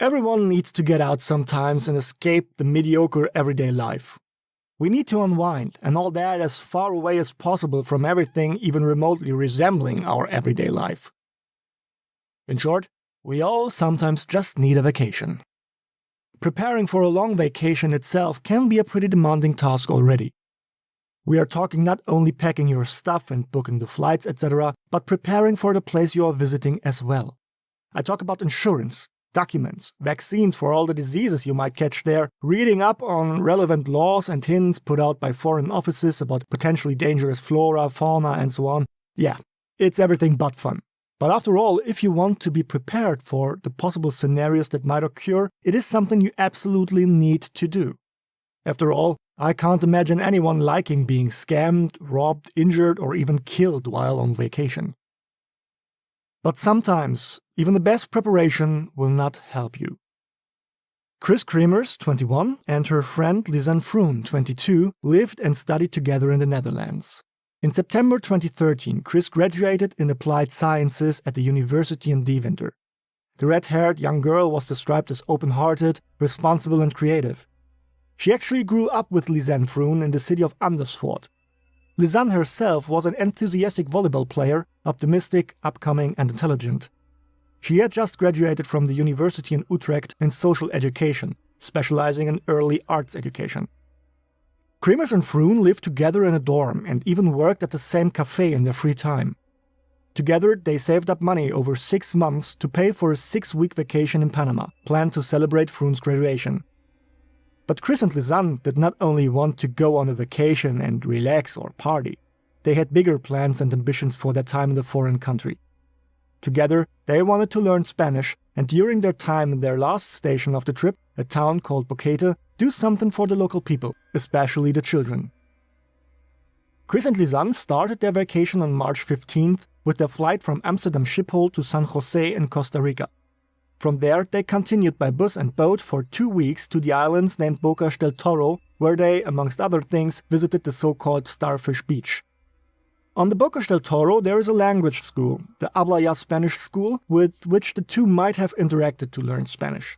Everyone needs to get out sometimes and escape the mediocre everyday life. We need to unwind, and all that as far away as possible from everything even remotely resembling our everyday life. In short, we all sometimes just need a vacation. Preparing for a long vacation itself can be a pretty demanding task already. We are talking not only packing your stuff and booking the flights, etc., but preparing for the place you are visiting as well. I talk about insurance, documents, vaccines for all the diseases you might catch there, reading up on relevant laws and hints put out by foreign offices about potentially dangerous flora, fauna, and so on. Yeah, it's everything but fun. But after all, if you want to be prepared for the possible scenarios that might occur, it is something you absolutely need to do. After all, I can't imagine anyone liking being scammed, robbed, injured, or even killed while on vacation. But sometimes, even the best preparation will not help you. Kriss Kremers, 21, and her friend Lisanne Froon, 22, lived and studied together in the Netherlands. In September 2013, Kriss graduated in Applied Sciences at the university in Deventer. The red-haired young girl was described as open-hearted, responsible and creative. She actually grew up with Lisanne Froon in the city of Amersfoort. Lisanne herself was an enthusiastic volleyball player, optimistic, upcoming and intelligent. She had just graduated from the university in Utrecht in social education, specializing in early arts education. Kremers and Froon lived together in a dorm and even worked at the same cafe in their free time. Together, they saved up money over 6 months to pay for a 6-week vacation in Panama, planned to celebrate Froon's graduation. But Kriss and Lisanne did not only want to go on a vacation and relax or party. They had bigger plans and ambitions for their time in the foreign country. Together, they wanted to learn Spanish, and during their time in their last station of the trip, a town called Boquete, do something for the local people, especially the children. Kriss and Lisanne started their vacation on March 15th with their flight from Amsterdam Schiphol to San Jose in Costa Rica. From there, they continued by bus and boat for 2 weeks to the islands named Boquete del Toro, where they, amongst other things, visited the so-called Starfish Beach. On the Boquete del Toro, there is a language school, the Habla Ya Spanish school, with which the two might have interacted to learn Spanish.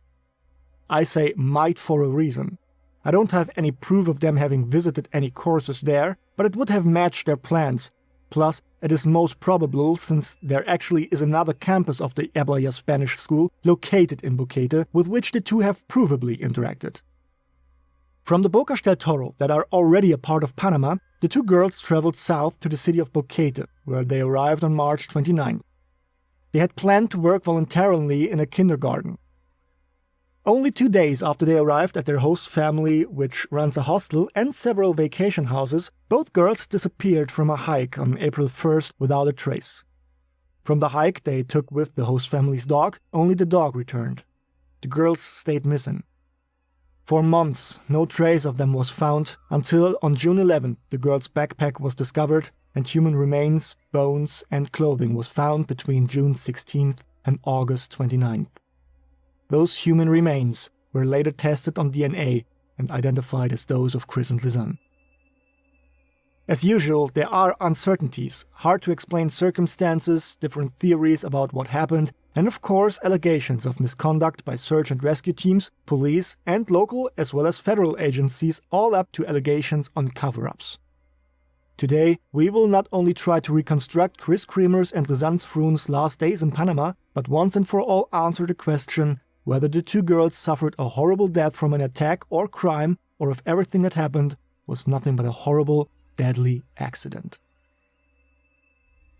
I say might for a reason. I don't have any proof of them having visited any courses there, but it would have matched their plans. Plus, it is most probable since there actually is another campus of the Habla Ya Spanish school located in Boquete with which the two have provably interacted. From the Boquete del Toro, that are already a part of Panama, the two girls traveled south to the city of Boquete, where they arrived on March 29th. They had planned to work voluntarily in a kindergarten. Only 2 days after they arrived at their host family, which runs a hostel and several vacation houses, both girls disappeared from a hike on April 1st without a trace. From the hike they took with the host family's dog, only the dog returned. The girls stayed missing. For months, no trace of them was found, until on June 11th the girl's backpack was discovered and human remains, bones and clothing was found between June 16th and August 29th. Those human remains were later tested on DNA and identified as those of Kriss and Lisanne. As usual, there are uncertainties, hard to explain circumstances, different theories about what happened, and of course allegations of misconduct by search and rescue teams, police, and local as well as federal agencies, all up to allegations on cover-ups. Today, we will not only try to reconstruct Kriss Kremers and Lisanne Froon's last days in Panama, but once and for all answer the question whether the two girls suffered a horrible death from an attack or crime, or if everything that happened was nothing but a horrible, deadly accident.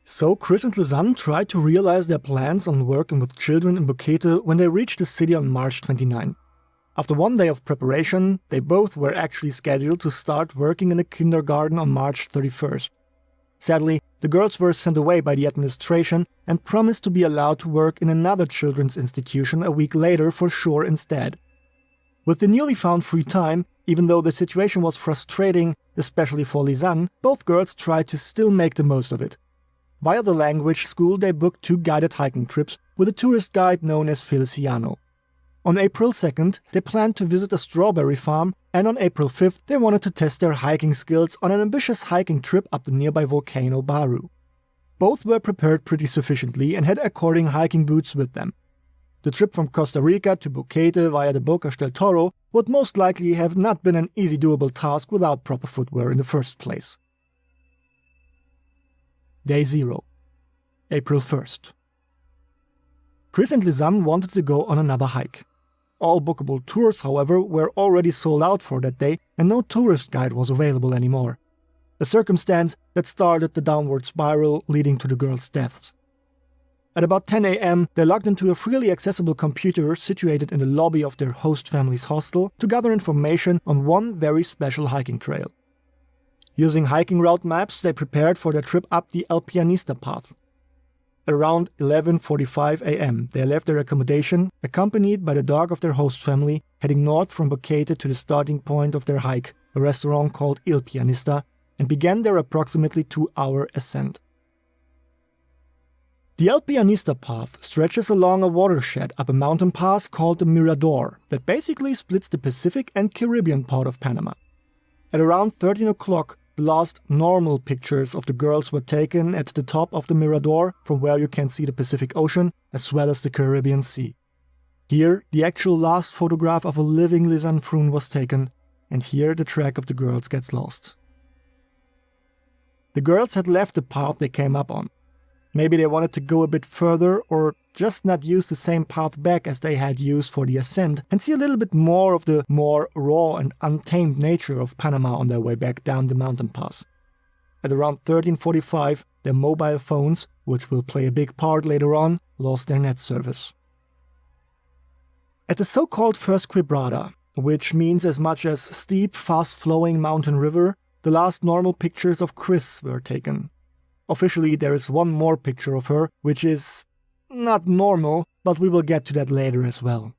So Kriss and Lisanne tried to realize their plans on working with children in Boquete when they reached the city on March 29. After 1 day of preparation, they both were actually scheduled to start working in a kindergarten on March 31st. Sadly, the girls were sent away by the administration and promised to be allowed to work in another children's institution a week later for sure instead. With the newly found free time, even though the situation was frustrating, especially for Lisanne, both girls tried to still make the most of it. Via the language school, they booked 2 guided hiking trips with a tourist guide known as Feliciano. On April 2nd, they planned to visit a strawberry farm, and on April 5th, they wanted to test their hiking skills on an ambitious hiking trip up the nearby volcano Baru. Both were prepared pretty sufficiently and had according hiking boots with them. the trip from Costa Rica to Boquete via the Bocas del Toro would most likely have not been an easy doable task without proper footwear in the first place. Day 0. April 1st. Kriss and Lisanne wanted to go on another hike. All bookable tours, however, were already sold out for that day and no tourist guide was available anymore. A circumstance that started the downward spiral leading to the girls' deaths. At about 10 a.m., they logged into a freely accessible computer situated in the lobby of their host family's hostel to gather information on one very special hiking trail. Using hiking route maps, they prepared for their trip up the El Pianista path. At around 11:45 a.m., they left their accommodation, accompanied by the dog of their host family, heading north from Boquete to the starting point of their hike, a restaurant called El Pianista, and began their approximately 2-hour ascent. The El Pianista path stretches along a watershed up a mountain pass called the Mirador that basically splits the Pacific and Caribbean part of Panama. At around 13 o'clock, the last normal pictures of the girls were taken at the top of the Mirador, from where you can see the Pacific Ocean as well as the Caribbean Sea. Here, the actual last photograph of a living Lisanne Froon was taken, and here the track of the girls gets lost. The girls had left the path they came up on. Maybe they wanted to go a bit further or just not use the same path back as they had used for the ascent and see a little bit more of the more raw and untamed nature of Panama on their way back down the mountain pass. At around 13:45, their mobile phones, which will play a big part later on, lost their net service. At the so-called first quebrada, which means as much as steep, fast-flowing mountain river, the last normal pictures of Kriss were taken. Officially, there is one more picture of her, which is not normal, but we will get to that later as well.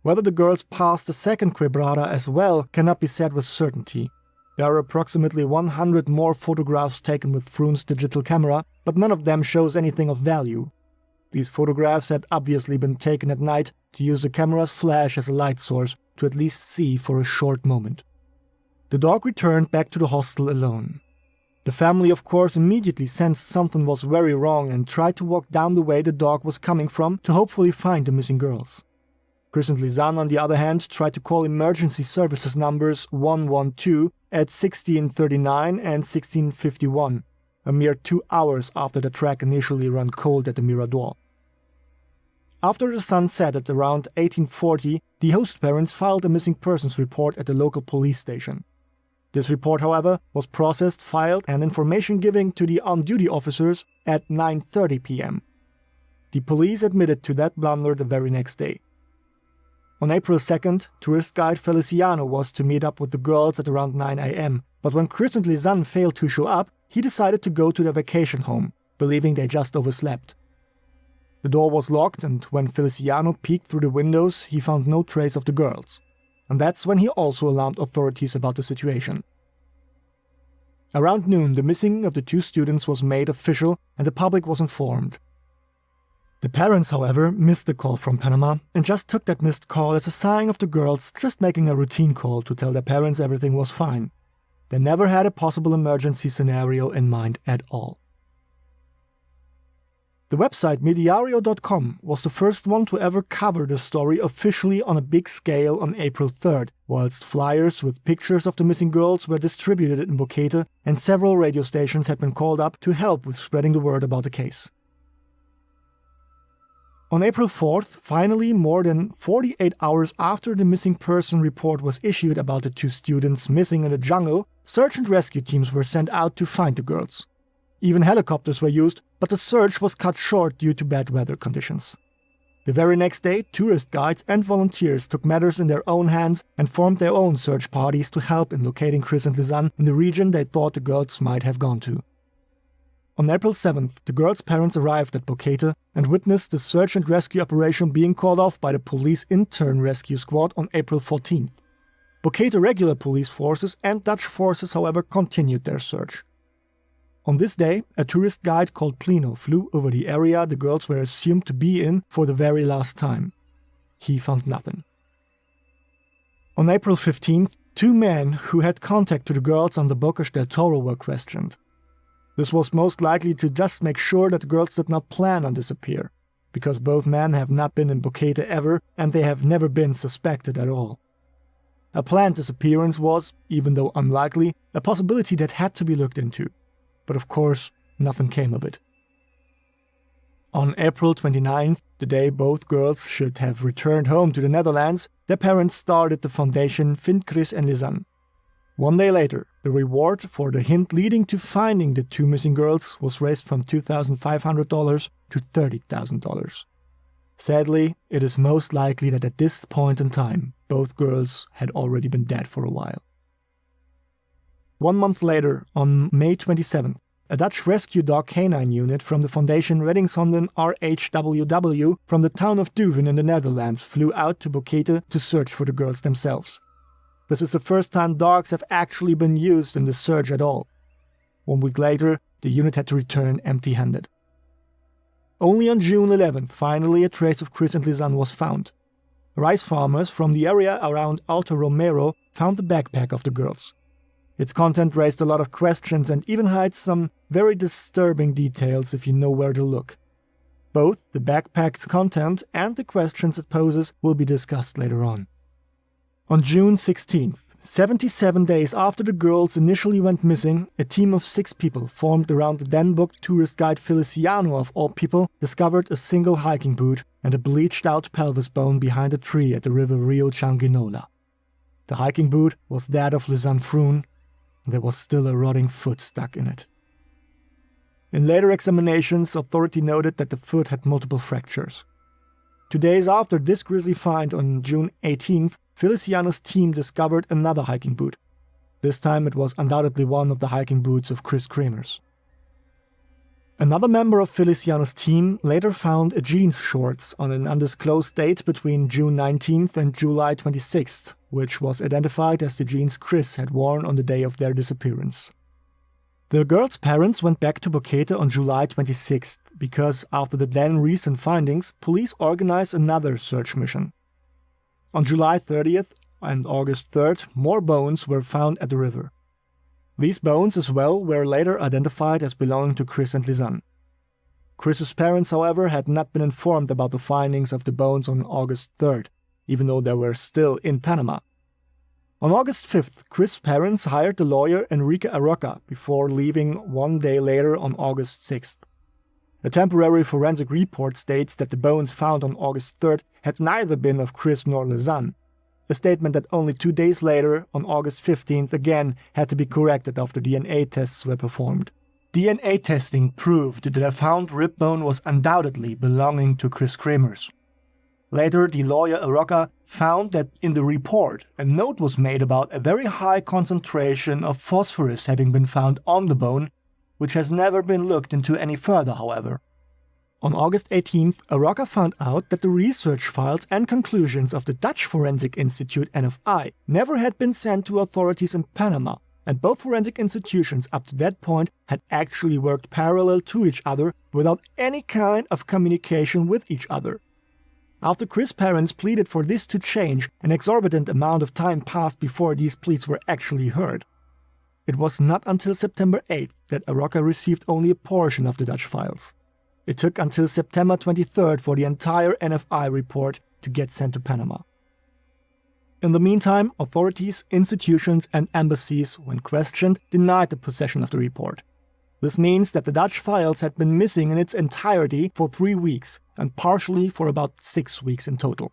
Whether the girls passed the second quebrada as well cannot be said with certainty. There are approximately 100 more photographs taken with Froon's digital camera, but none of them shows anything of value. These photographs had obviously been taken at night to use the camera's flash as a light source to at least see for a short moment. The dog returned back to the hostel alone. The family, of course, immediately sensed something was very wrong and tried to walk down the way the dog was coming from to hopefully find the missing girls. Kriss and Lisanne, on the other hand, tried to call emergency services numbers 112 at 16:39 and 16:51, a mere 2 hours after the track initially ran cold at the Mirador. After the sun set at around 18:40, the host parents filed a missing persons report at the local police station. This report, however, was processed, filed, and information given to the on-duty officers at 9:30 p.m. The police admitted to that blunder the very next day. On April 2nd, tourist guide Feliciano was to meet up with the girls at around 9 a.m., but when Kriss and Lisanne failed to show up, he decided to go to their vacation home, believing they just overslept. The door was locked, and when Feliciano peeked through the windows, he found no trace of the girls. And that's when he also alarmed authorities about the situation. Around noon, the missing of the 2 students was made official and the public was informed. The parents, however, missed the call from Panama and just took that missed call as a sign of the girls just making a routine call to tell their parents everything was fine. They never had a possible emergency scenario in mind at all. The website Mediario.com was the first one to ever cover the story officially on a big scale on April 3rd, whilst flyers with pictures of the missing girls were distributed in Boquete and several radio stations had been called up to help with spreading the word about the case. On April 4th, finally, more than 48 hours after the missing person report was issued about the 2 students missing in the jungle, search and rescue teams were sent out to find the girls. Even helicopters were used, but the search was cut short due to bad weather conditions. The very next day, tourist guides and volunteers took matters in their own hands and formed their own search parties to help in locating Kriss and Lisanne in the region they thought the girls might have gone to. On April 7th, the girls' parents arrived at Boquete and witnessed the search and rescue operation being called off by the police intern rescue squad on April 14th. Boquete regular police forces and Dutch forces, however, continued their search. On this day, a tourist guide called Plino flew over the area the girls were assumed to be in for the very last time. He found nothing. On April 15th, 2 men who had contact to the girls on the Bocas del Toro were questioned. This was most likely to just make sure that the girls did not plan on disappear. because both men have not been in Boquete ever and they have never been suspected at all. A planned disappearance was, even though unlikely, a possibility that had to be looked into. But of course, nothing came of it. On April 29th, the day both girls should have returned home to the Netherlands, their parents started the foundation Kriss Kremers Lisanne. One day later, the reward for the hint leading to finding the two missing girls was raised from $2,500 to $30,000. Sadly, it is most likely that at this point in time, both girls had already been dead for a while. 1 month later, on May 27th, a Dutch rescue dog canine unit from the Foundation Reddingshonden RHWW from the town of Duven in the Netherlands flew out to Boquete to search for the girls themselves. This is the first time dogs have actually been used in the search at all. 1 week later, the unit had to return empty-handed. Only on June 11th, finally a trace of Kriss and Lisanne was found. Rice farmers from the area around Alto Romero found the backpack of the girls. Its content raised a lot of questions and even hides some very disturbing details if you know where to look. Both the backpack's content and the questions it poses will be discussed later on. On June 16th, 77 days after the girls initially went missing, a team of 6 people formed around the then-booked tourist guide Feliciano of all people discovered a single hiking boot and a bleached-out pelvis bone behind a tree at the river Rio Changuinola. The hiking boot was that of Lisanne Froon, and there was still a rotting foot stuck in it. In later examinations, authority noted that the foot had multiple fractures. 2 days after this grisly find on June 18th, Feliciano's team discovered another hiking boot. This time it was undoubtedly one of the hiking boots of Kriss Kremers. Another member of Feliciano's team later found a jeans shorts on an undisclosed date between June 19th and July 26th, which was identified as the jeans Kriss had worn on the day of their disappearance. The girls' parents went back to Boquete on July 26th because, after the then recent findings, police organized another search mission. On July 30th and August 3rd, more bones were found at the river. These bones as well were later identified as belonging to Kriss and Lisanne. Kriss's parents, however, had not been informed about the findings of the bones on August 3rd, even though they were still in Panama. On August 5th, Kriss' parents hired the lawyer Enrique Arroca before leaving 1 day later on August 6th. A temporary forensic report states that the bones found on August 3rd had neither been of Kriss nor Lisanne, a statement that only 2 days later, on August 15th, again had to be corrected after DNA tests were performed. DNA testing proved that the found rib bone was undoubtedly belonging to Kriss Kremers. Later, the lawyer Arroca found that in the report, a note was made about a very high concentration of phosphorus having been found on the bone, which has never been looked into any further, however. On August 18th, Arroca found out that the research files and conclusions of the Dutch Forensic Institute NFI never had been sent to authorities in Panama, and both forensic institutions up to that point had actually worked parallel to each other without any kind of communication with each other. After Kriss' parents pleaded for this to change, an exorbitant amount of time passed before these pleas were actually heard. It was not until September 8th that Arroca received only a portion of the Dutch files. It took until September 23rd for the entire NFI report to get sent to Panama. In the meantime, authorities, institutions and embassies, when questioned, denied the possession of the report. This means that the Dutch files had been missing in its entirety for 3 weeks, and partially for about 6 weeks in total.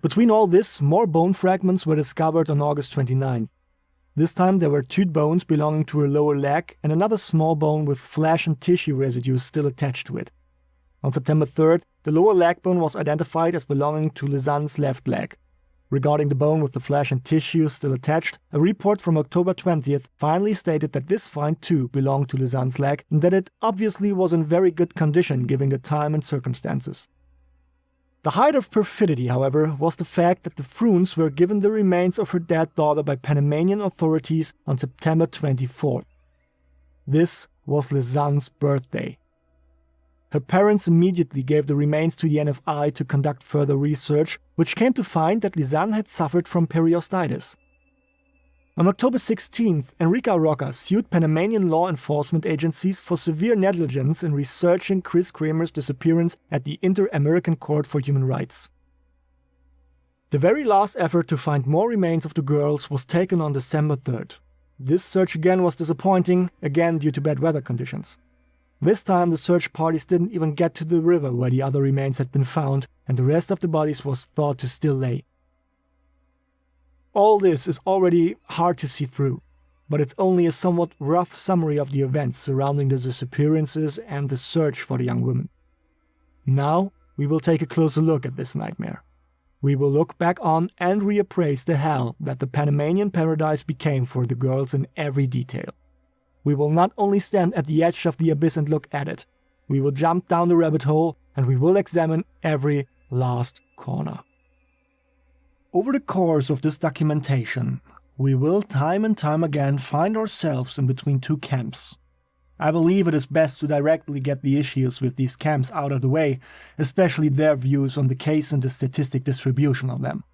Between all this, more bone fragments were discovered on August 29th. This time there were 2 bones belonging to her lower leg and another small bone with flesh and tissue residues still attached to it. On September 3rd, the lower leg bone was identified as belonging to Lisanne's left leg. Regarding the bone with the flesh and tissue still attached, a report from October 20th finally stated that this find too belonged to Lisanne's leg and that it obviously was in very good condition given the time and circumstances. The height of perfidy, however, was the fact that the Froons were given the remains of her dead daughter by Panamanian authorities on September 24th. This was Lisanne's birthday. Her parents immediately gave the remains to the NFI to conduct further research, which came to find that Lisanne had suffered from periostitis. On October 16th, Enrica Roca sued Panamanian law enforcement agencies for severe negligence in researching Kriss Kremers' disappearance at the Inter-American Court for Human Rights. The very last effort to find more remains of the girls was taken on December 3rd. This search again was disappointing, again due to bad weather conditions. This time the search parties didn't even get to the river where the other remains had been found, and the rest of the bodies was thought to still lay. All this is already hard to see through, but it's only a somewhat rough summary of the events surrounding the disappearances and the search for the young woman. Now we will take a closer look at this nightmare. We will look back on and reappraise the hell that the Panamanian paradise became for the girls in every detail. We will not only stand at the edge of the abyss and look at it, we will jump down the rabbit hole and we will examine every last corner. Over the course of this documentation, we will time and time again find ourselves in between two camps. I believe it is best to directly get the issues with these camps out of the way, especially their views on the case and the statistic distribution of them.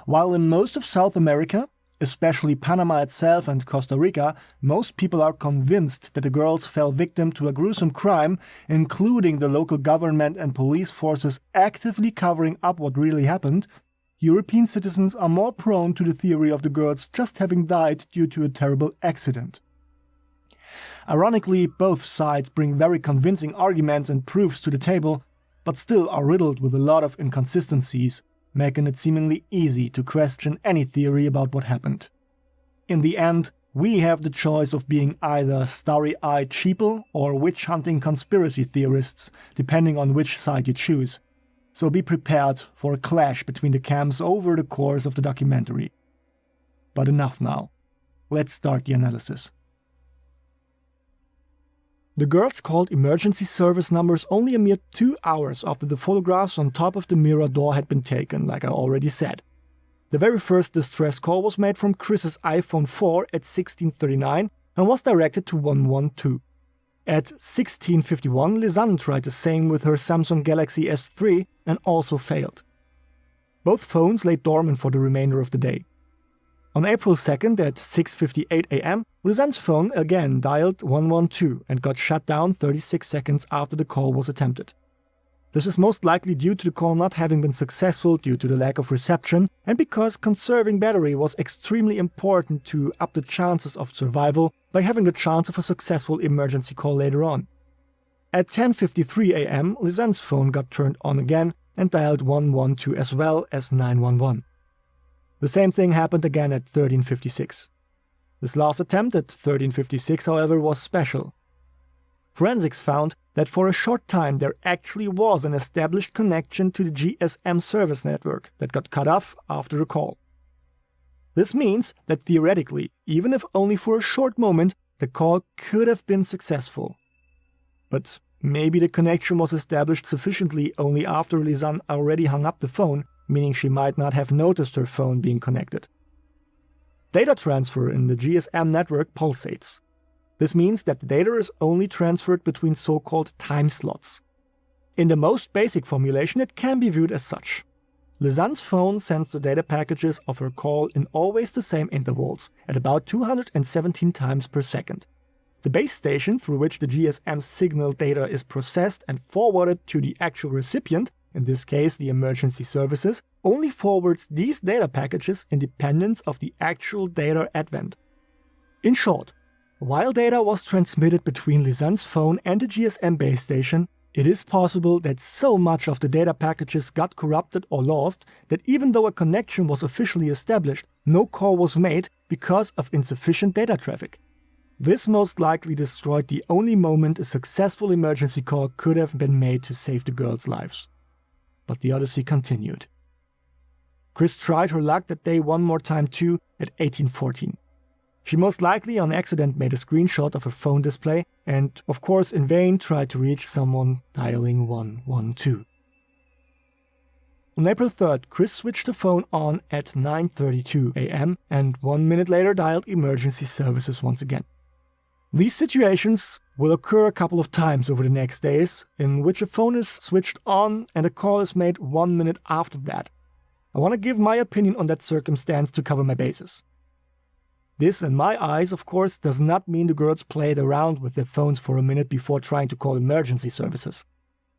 While in most of South America, especially Panama itself and Costa Rica, most people are convinced that the girls fell victim to a gruesome crime, including the local government and police forces actively covering up what really happened, European citizens are more prone to the theory of the girls just having died due to a terrible accident. Ironically, both sides bring very convincing arguments and proofs to the table, but still are riddled with a lot of inconsistencies, making it seemingly easy to question any theory about what happened. In the end, we have the choice of being either starry-eyed sheeple or witch-hunting conspiracy theorists, depending on which side you choose. So be prepared for a clash between the camps over the course of the documentary. But enough now. Let's start the analysis. The girls called emergency service numbers only a mere 2 hours after the photographs on top of the mirror door had been taken, like I already said. The very first distress call was made from Kriss's iPhone 4 at 16:39 and was directed to 112. At 16:51, Lisanne tried the same with her Samsung Galaxy S3 and also failed. Both phones lay dormant for the remainder of the day. On April 2nd at 6:58 am, Lisanne's phone again dialed 112 and got shut down 36 seconds after the call was attempted. This is most likely due to the call not having been successful due to the lack of reception and because conserving battery was extremely important to up the chances of survival by having the chance of a successful emergency call later on. At 10:53 am, Lisanne's phone got turned on again and dialed 112 as well as 911. The same thing happened again at 13:56. This last attempt at 13:56, however, was special. Forensics found that for a short time there actually was an established connection to the GSM service network that got cut off after the call. This means that theoretically, even if only for a short moment, the call could have been successful. But maybe the connection was established sufficiently only after Lisanne already hung up the phone, meaning she might not have noticed her phone being connected. Data transfer in the GSM network pulsates. This means that the data is only transferred between so-called time slots. In the most basic formulation, it can be viewed as such. Lisanne's phone sends the data packages of her call in always the same intervals, at about 217 times per second. The base station through which the GSM signal data is processed and forwarded to the actual recipient, in this case the emergency services, only forwards these data packages independent of the actual data advent. In short, while data was transmitted between Lisanne's phone and the GSM base station, it is possible that so much of the data packages got corrupted or lost that even though a connection was officially established, no call was made because of insufficient data traffic. This most likely destroyed the only moment a successful emergency call could have been made to save the girls' lives. But the odyssey continued. Kriss tried her luck that day one more time too at 18:14. She most likely on accident made a screenshot of her phone display and, of course in vain, tried to reach someone dialing 112. On April 3rd, Kriss switched the phone on at 9:32 am and 1 minute later dialed emergency services once again. These situations will occur a couple of times over the next days, in which a phone is switched on and a call is made 1 minute after that. I want to give my opinion on that circumstance to cover my bases. This, in my eyes, of course, does not mean the girls played around with their phones for a minute before trying to call emergency services.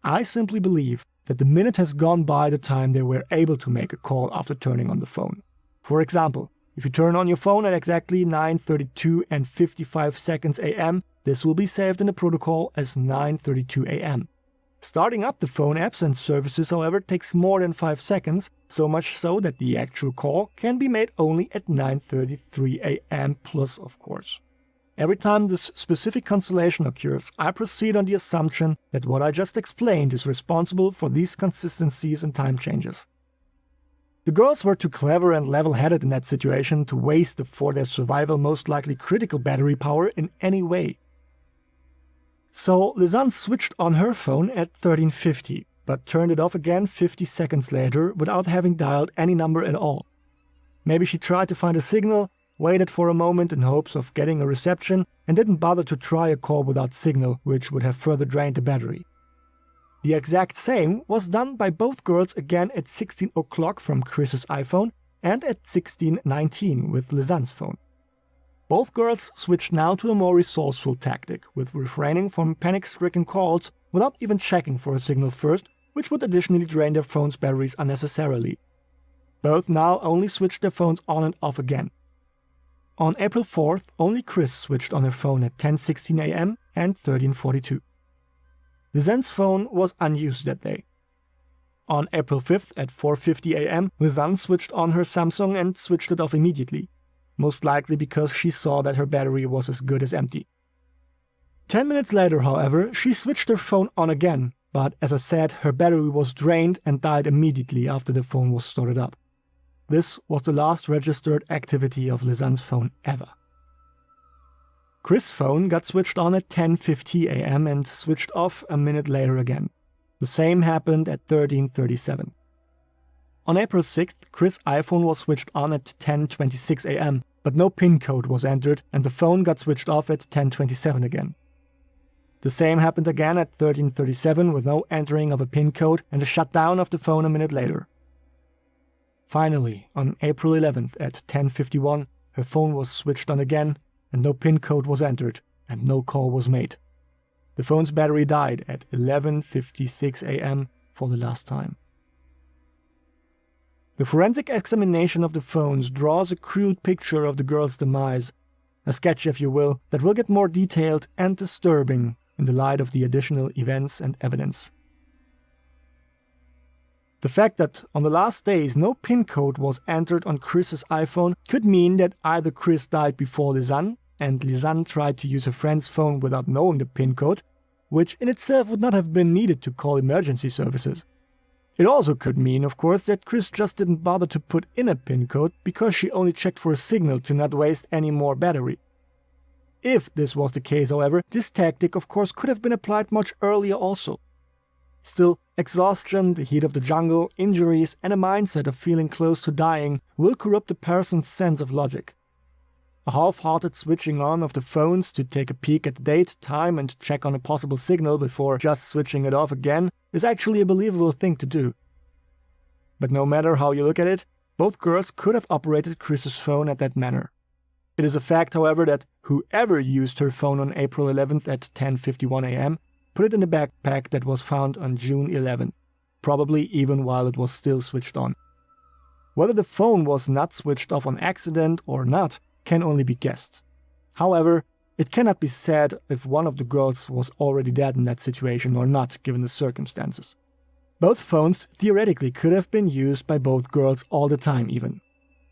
I simply believe that the minute has gone by the time they were able to make a call after turning on the phone. For example, if you turn on your phone at exactly 9:32 and 55 seconds AM, this will be saved in the protocol as 9:32 AM. Starting up the phone apps and services, however, takes more than 5 seconds, so much so that the actual call can be made only at 9:33 AM plus, of course. Every time this specific constellation occurs, I proceed on the assumption that what I just explained is responsible for these consistencies and time changes. The girls were too clever and level-headed in that situation to waste the for their survival most likely critical battery power in any way. So Lisanne switched on her phone at 13:50, but turned it off again 50 seconds later without having dialed any number at all. Maybe she tried to find a signal, waited for a moment in hopes of getting a reception, and didn't bother to try a call without signal, which would have further drained the battery. The exact same was done by both girls again at 16 o'clock from Kriss's iPhone and at 16:19 with Lisanne's phone. Both girls switched now to a more resourceful tactic, with refraining from panic-stricken calls without even checking for a signal first, which would additionally drain their phones' batteries unnecessarily. Both now only switched their phones on and off again. On April 4th, only Kriss switched on her phone at 10:16 AM and 13:42. Lisanne's phone was unused that day. On April 5th at 4:50 AM, Lisanne switched on her Samsung and switched it off immediately, most likely because she saw that her battery was as good as empty. 10 minutes later, however, she switched her phone on again, but as I said, her battery was drained and died immediately after the phone was started up. This was the last registered activity of Lisanne's phone ever. Kriss' phone got switched on at 10:50 AM and switched off a minute later again. The same happened at 13:37. On April 6th, Kriss' iPhone was switched on at 10:26 AM, but no PIN code was entered and the phone got switched off at 10:27 again. The same happened again at 13:37 with no entering of a PIN code and a shutdown of the phone a minute later. Finally, on April 11th at 10:51, her phone was switched on again and no PIN code was entered and no call was made. The phone's battery died at 11:56 AM for the last time. The forensic examination of the phones draws a crude picture of the girl's demise, a sketch, if you will, that will get more detailed and disturbing in the light of the additional events and evidence. The fact that on the last days no PIN code was entered on Kriss's iPhone could mean that either Kriss died before Lisanne, and Lisanne tried to use her friend's phone without knowing the PIN code, which in itself would not have been needed to call emergency services. It also could mean, of course, that Kriss just didn't bother to put in a PIN code because she only checked for a signal to not waste any more battery. If this was the case, however, this tactic of course could have been applied much earlier also. Still, exhaustion, the heat of the jungle, injuries and a mindset of feeling close to dying will corrupt a person's sense of logic. A half-hearted switching on of the phones to take a peek at the date, time and check on a possible signal before just switching it off again is actually a believable thing to do. But no matter how you look at it, both girls could have operated Kriss's phone at that manner. It is a fact, however, that whoever used her phone on April 11th at 10:51 AM put it in the backpack that was found on June 11th, probably even while it was still switched on. Whether the phone was not switched off on accident or not can only be guessed. However, it cannot be said if one of the girls was already dead in that situation or not, given the circumstances. Both phones theoretically could have been used by both girls all the time even.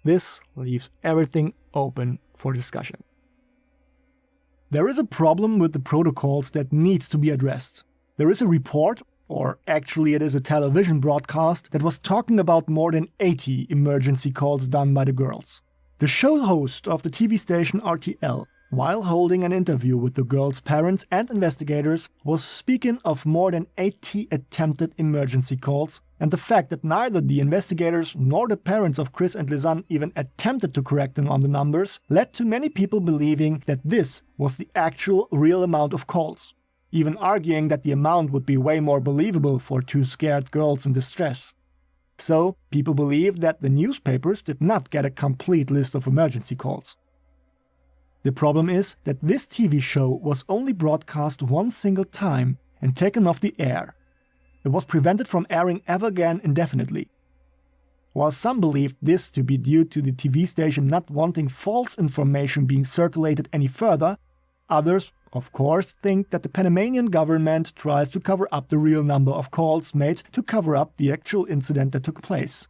This leaves everything open for discussion. There is a problem with the protocols that needs to be addressed. There is a report, or actually it is a television broadcast, that was talking about more than 80 emergency calls done by the girls. The show host of the TV station RTL, while holding an interview with the girls' parents and investigators, was speaking of more than 80 attempted emergency calls, and the fact that neither the investigators nor the parents of Kriss and Lisanne even attempted to correct them on the numbers led to many people believing that this was the actual real amount of calls, even arguing that the amount would be way more believable for two scared girls in distress. So, people believed that the newspapers did not get a complete list of emergency calls. The problem is that this TV show was only broadcast one single time and taken off the air. It was prevented from airing ever again indefinitely. While some believed this to be due to the TV station not wanting false information being circulated any further, others, of course, think that the Panamanian government tries to cover up the real number of calls made to cover up the actual incident that took place.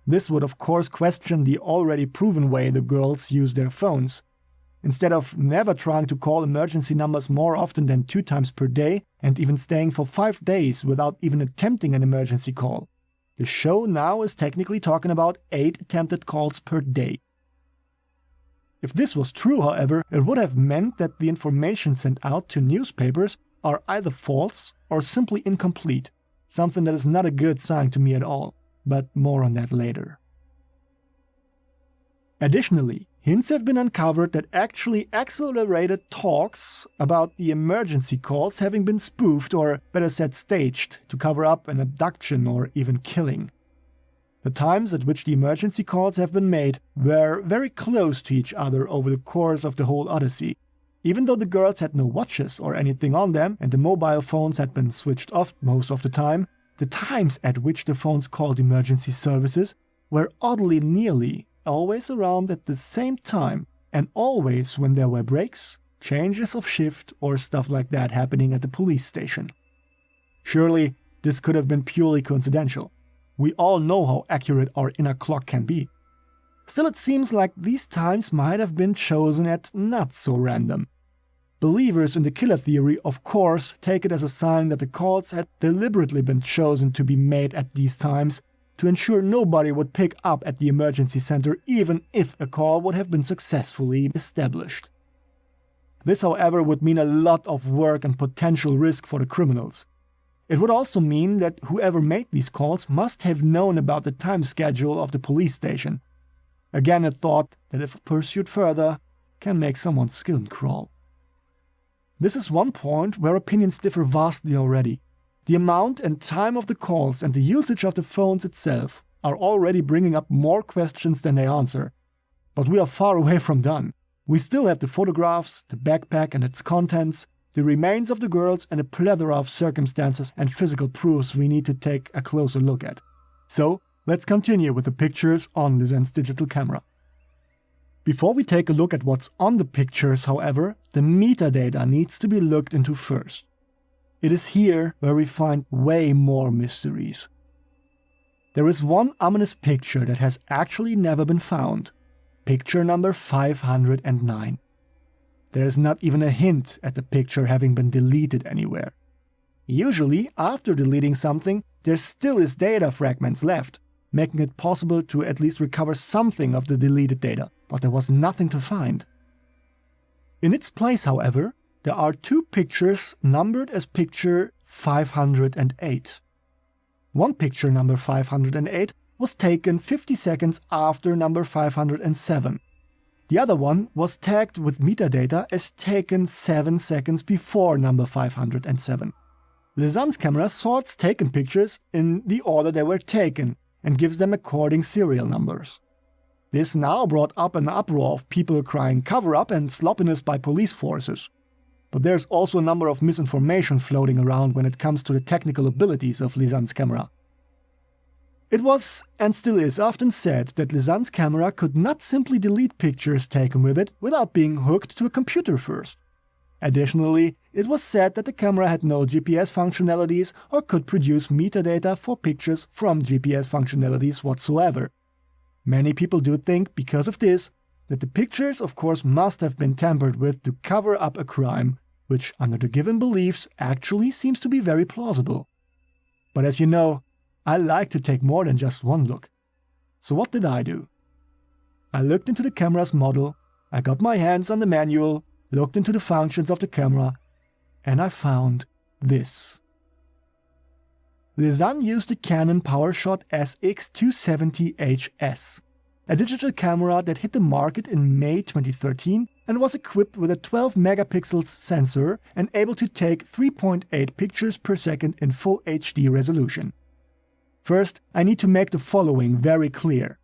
This would of course question the already proven way the girls use their phones. Instead of never trying to call emergency numbers more often than 2 times per day and even staying for 5 days without even attempting an emergency call, the show now is technically talking about 8 attempted calls per day. If this was true, however, it would have meant that the information sent out to newspapers are either false or simply incomplete, something that is not a good sign to me at all, but more on that later. Additionally, hints have been uncovered that actually accelerated talks about the emergency calls having been spoofed or better said staged to cover up an abduction or even killing. The times at which the emergency calls have been made were very close to each other over the course of the whole Odyssey. Even though the girls had no watches or anything on them and the mobile phones had been switched off most of the times at which the phones called emergency services were oddly nearly always around at the same time, and always when there were breaks, changes of shift or stuff like that happening at the police station. Surely this could have been purely coincidental. We all know how accurate our inner clock can be. Still, it seems like these times might have been chosen at not so random. Believers in the killer theory, of course, take it as a sign that the calls had deliberately been chosen to be made at these times to ensure nobody would pick up at the emergency center even if a call would have been successfully established. This, however, would mean a lot of work and potential risk for the criminals. It would also mean that whoever made these calls must have known about the time schedule of the police station. Again, a thought that if pursued further, can make someone's skin crawl. This is one point where opinions differ vastly already. The amount and time of the calls and the usage of the phones itself are already bringing up more questions than they answer. But we are far away from done. We still have the photographs, the backpack and its contents, the remains of the girls and a plethora of circumstances and physical proofs we need to take a closer look at. So, let's continue with the pictures on Lisanne's digital camera. Before we take a look at what's on the pictures, however, the metadata needs to be looked into first. It is here where we find way more mysteries. There is one ominous picture that has actually never been found. Picture number 509. There is not even a hint at the picture having been deleted anywhere. Usually, after deleting something, there still is data fragments left, making it possible to at least recover something of the deleted data, but there was nothing to find. In its place, however, there are 2 pictures numbered as picture 508. One picture, number 508, was taken 50 seconds after number 507. The other one was tagged with metadata as taken 7 seconds before number 507. Lisanne's camera sorts taken pictures in the order they were taken and gives them according serial numbers. This now brought up an uproar of people crying cover-up and sloppiness by police forces. But there's also a number of misinformation floating around when it comes to the technical abilities of Lisanne's camera. It was, and still is, often said that Lisanne's camera could not simply delete pictures taken with it without being hooked to a computer first. Additionally, it was said that the camera had no GPS functionalities or could produce metadata for pictures from GPS functionalities whatsoever. Many people do think, because of this, that the pictures of course must have been tampered with to cover up a crime, which under the given beliefs actually seems to be very plausible. But as you know, I like to take more than just one look. So what did I do? I looked into the camera's model, I got my hands on the manual, looked into the functions of the camera, and I found this. Lisanne used the Canon PowerShot SX270HS, a digital camera that hit the market in May 2013 and was equipped with a 12 megapixels sensor and able to take 3.8 pictures per second in full HD resolution. First, I need to make the following very clear.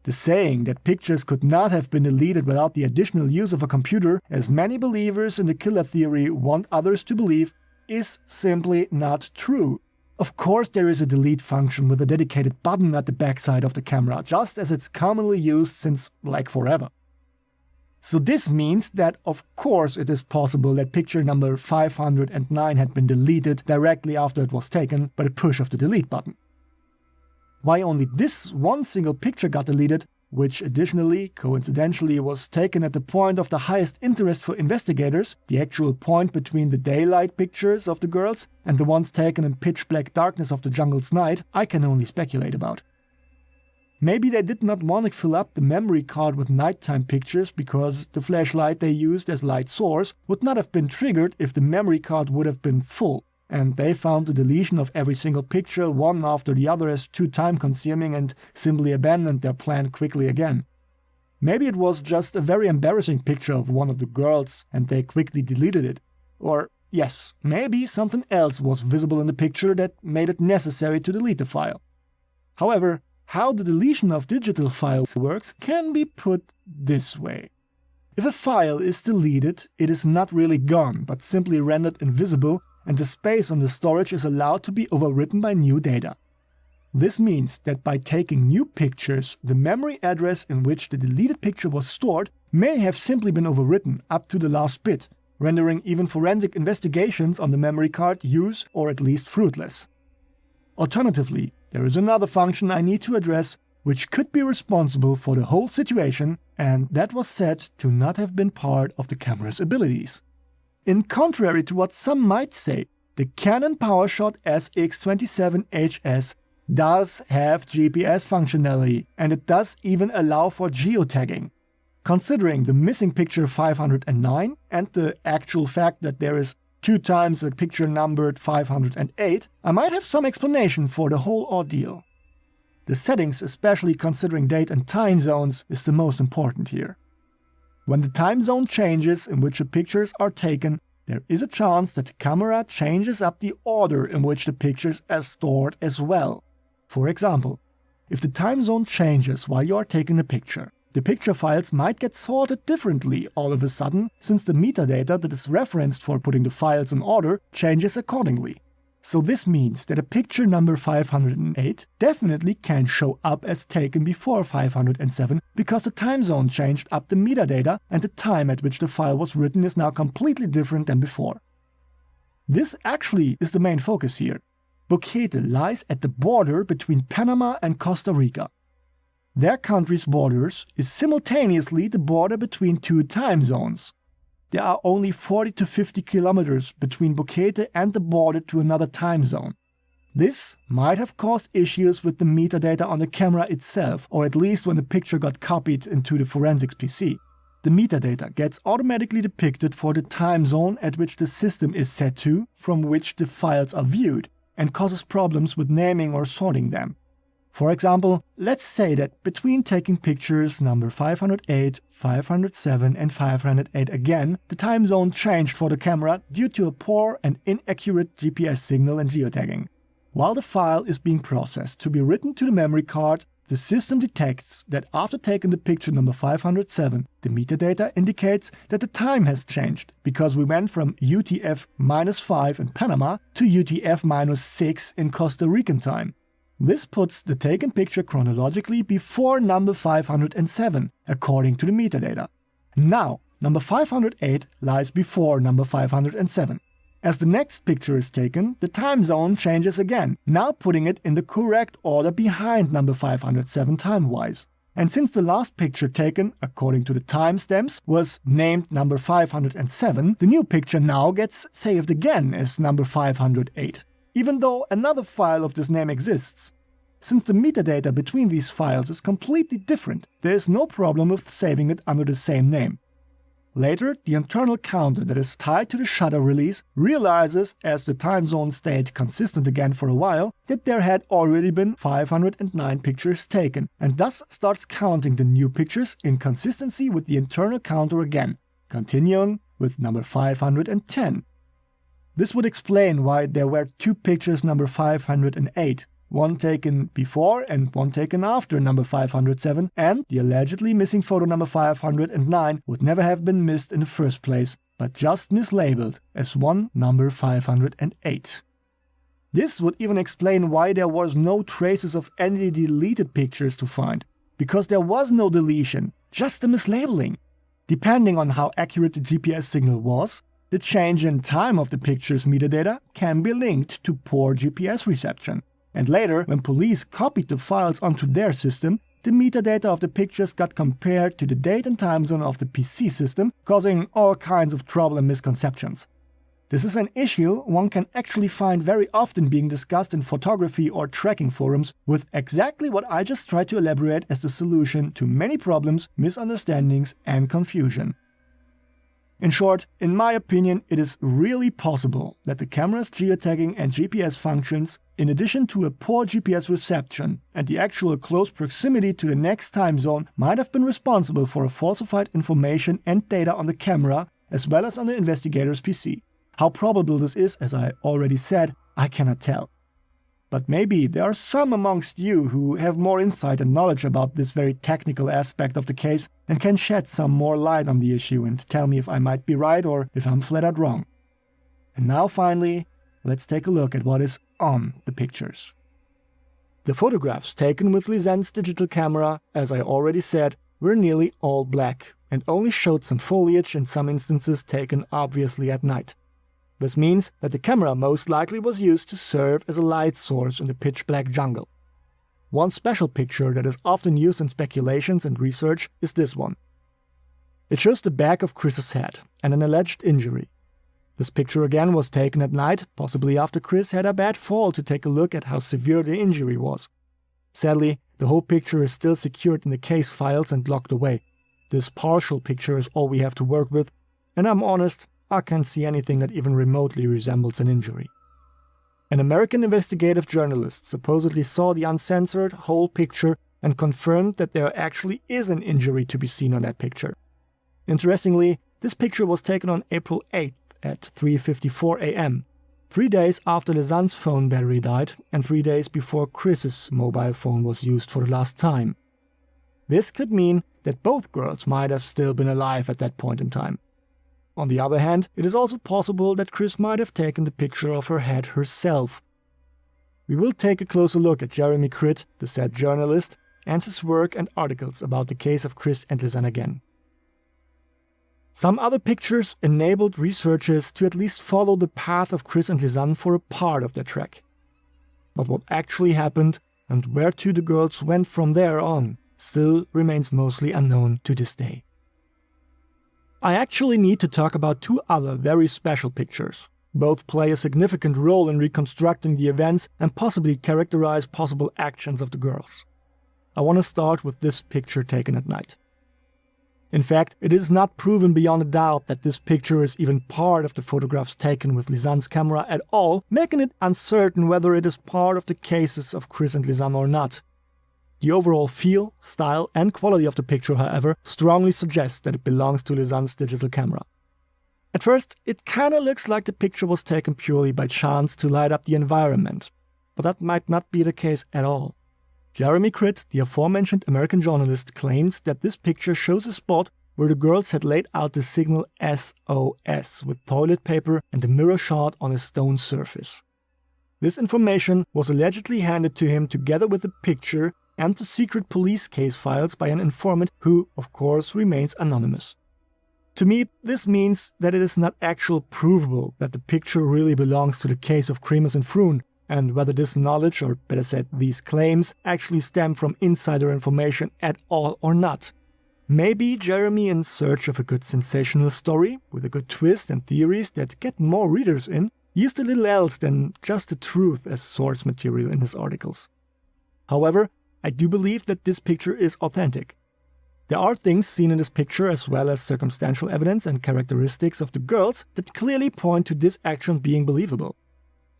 The saying that pictures could not have been deleted without the additional use of a computer, as many believers in the killer theory want others to believe, is simply not true. Of course there is a delete function with a dedicated button at the backside of the camera, just as it's commonly used since like forever. So this means that of course it is possible that picture number 509 had been deleted directly after it was taken by the push of the delete button. Why only this one single picture got deleted, which additionally, coincidentally, was taken at the point of the highest interest for investigators, the actual point between the daylight pictures of the girls and the ones taken in pitch black darkness of the jungle's night, I can only speculate about. Maybe they did not want to fill up the memory card with nighttime pictures because the flashlight they used as light source would not have been triggered if the memory card would have been full, and they found the deletion of every single picture one after the other as too time-consuming and simply abandoned their plan quickly again. Maybe it was just a very embarrassing picture of one of the girls and they quickly deleted it. Or, yes, maybe something else was visible in the picture that made it necessary to delete the file. However, how the deletion of digital files works can be put this way. If a file is deleted, it is not really gone, but simply rendered invisible, and the space on the storage is allowed to be overwritten by new data. This means that by taking new pictures, the memory address in which the deleted picture was stored may have simply been overwritten up to the last bit, rendering even forensic investigations on the memory card useless or at least fruitless. Alternatively, there is another function I need to address which could be responsible for the whole situation, and that was said to not have been part of the camera's abilities. In contrary to what some might say, the Canon PowerShot SX27HS does have GPS functionality, and it does even allow for geotagging. Considering the missing picture 509 and the actual fact that there is 2 times the picture numbered 508, I might have some explanation for the whole ordeal. The settings, especially considering date and time zones, is the most important here. When the time zone changes in which the pictures are taken, there is a chance that the camera changes up the order in which the pictures are stored as well. For example, if the time zone changes while you are taking a picture, the picture files might get sorted differently all of a sudden, since the metadata that is referenced for putting the files in order changes accordingly. So this means that a picture number 508 definitely can show up as taken before 507 because the time zone changed up the metadata and the time at which the file was written is now completely different than before. This actually is the main focus here. Boquete lies at the border between Panama and Costa Rica. Their country's borders is simultaneously the border between 2 time zones. There are only 40 to 50 kilometers between Boquete and the border to another time zone. This might have caused issues with the metadata on the camera itself, or at least when the picture got copied into the forensics PC. The metadata gets automatically depicted for the time zone at which the system is set to, from which the files are viewed, and causes problems with naming or sorting them. For example, let's say that between taking pictures number 508, 507 and 508 again, the time zone changed for the camera due to a poor and inaccurate GPS signal and geotagging. While the file is being processed to be written to the memory card, the system detects that after taking the picture number 507, the metadata indicates that the time has changed because we went from UTF-5 in Panama to UTF-6 in Costa Rican time. This puts the taken picture chronologically before number 507, according to the metadata. Now, number 508 lies before number 507. As the next picture is taken, the time zone changes again, now putting it in the correct order behind number 507 time-wise. And since the last picture taken, according to the timestamps, was named number 507, the new picture now gets saved again as number 508. Even though another file of this name exists. Since the metadata between these files is completely different, there is no problem with saving it under the same name. Later, the internal counter that is tied to the shutter release realizes, as the time zone stayed consistent again for a while, that there had already been 509 pictures taken, and thus starts counting the new pictures in consistency with the internal counter again, continuing with number 510. This would explain why there were 2 pictures number 508. one taken before and one taken after number 507, and the allegedly missing photo number 509 would never have been missed in the first place, but just mislabeled as one number 508. This would even explain why there was no traces of any deleted pictures to find, because there was no deletion, just a mislabeling. Depending on how accurate the GPS signal was, the change in time of the picture's metadata can be linked to poor GPS reception. And later, when police copied the files onto their system, the metadata of the pictures got compared to the date and time zone of the PC system, causing all kinds of trouble and misconceptions. This is an issue one can actually find very often being discussed in photography or tracking forums, with exactly what I just tried to elaborate as the solution to many problems, misunderstandings, and confusion. In short, in my opinion, it is really possible that the camera's geotagging and GPS functions, in addition to a poor GPS reception and the actual close proximity to the next time zone, might have been responsible for a falsified information and data on the camera, as well as on the investigator's PC. How probable this is, as I already said, I cannot tell. But maybe there are some amongst you who have more insight and knowledge about this very technical aspect of the case and can shed some more light on the issue and tell me if I might be right or if I'm flat out wrong. And now finally, let's take a look at what is on the pictures. The photographs taken with Lisanne's digital camera, as I already said, were nearly all black and only showed some foliage, in some instances taken obviously at night. This means that the camera most likely was used to serve as a light source in the pitch-black jungle. One special picture that is often used in speculations and research is this one. It shows the back of Kriss's head and an alleged injury. This picture again was taken at night, possibly after Kriss had a bad fall to take a look at how severe the injury was. Sadly, the whole picture is still secured in the case files and locked away. This partial picture is all we have to work with, and I'm honest, I can't see anything that even remotely resembles an injury. An American investigative journalist supposedly saw the uncensored whole picture and confirmed that there actually is an injury to be seen on that picture. Interestingly, this picture was taken on April 8th at 3:54 a.m., 3 days after Lisanne's phone battery died and 3 days before Kriss's mobile phone was used for the last time. This could mean that both girls might have still been alive at that point in time. On the other hand, it is also possible that Kriss might have taken the picture of her head herself. We will take a closer look at Jeremy Kritt, the said journalist, and his work and articles about the case of Kriss and Lisanne again. Some other pictures enabled researchers to at least follow the path of Kriss and Lisanne for a part of their trek. But what actually happened and where to the girls went from there on still remains mostly unknown to this day. I actually need to talk about two other very special pictures. Both play a significant role in reconstructing the events and possibly characterize possible actions of the girls. I want to start with this picture taken at night. In fact, it is not proven beyond a doubt that this picture is even part of the photographs taken with Lisanne's camera at all, making it uncertain whether it is part of the cases of Kriss and Lisanne or not. The overall feel, style and quality of the picture, however, strongly suggests that it belongs to Lisanne's digital camera. At first, it kinda looks like the picture was taken purely by chance to light up the environment, but that might not be the case at all. Jeremy Kritt, the aforementioned American journalist, claims that this picture shows a spot where the girls had laid out the signal SOS with toilet paper and a mirror shot on a stone surface. This information was allegedly handed to him together with the picture and the secret police case files by an informant who, of course, remains anonymous. To me, this means that it is not actually provable that the picture really belongs to the case of Kremers and Froon, and whether this knowledge, or better said, these claims, actually stem from insider information at all or not. Maybe Jeremy, in search of a good sensational story, with a good twist and theories that get more readers in, used a little else than just the truth as source material in his articles. However, I do believe that this picture is authentic. There are things seen in this picture as well as circumstantial evidence and characteristics of the girls that clearly point to this action being believable.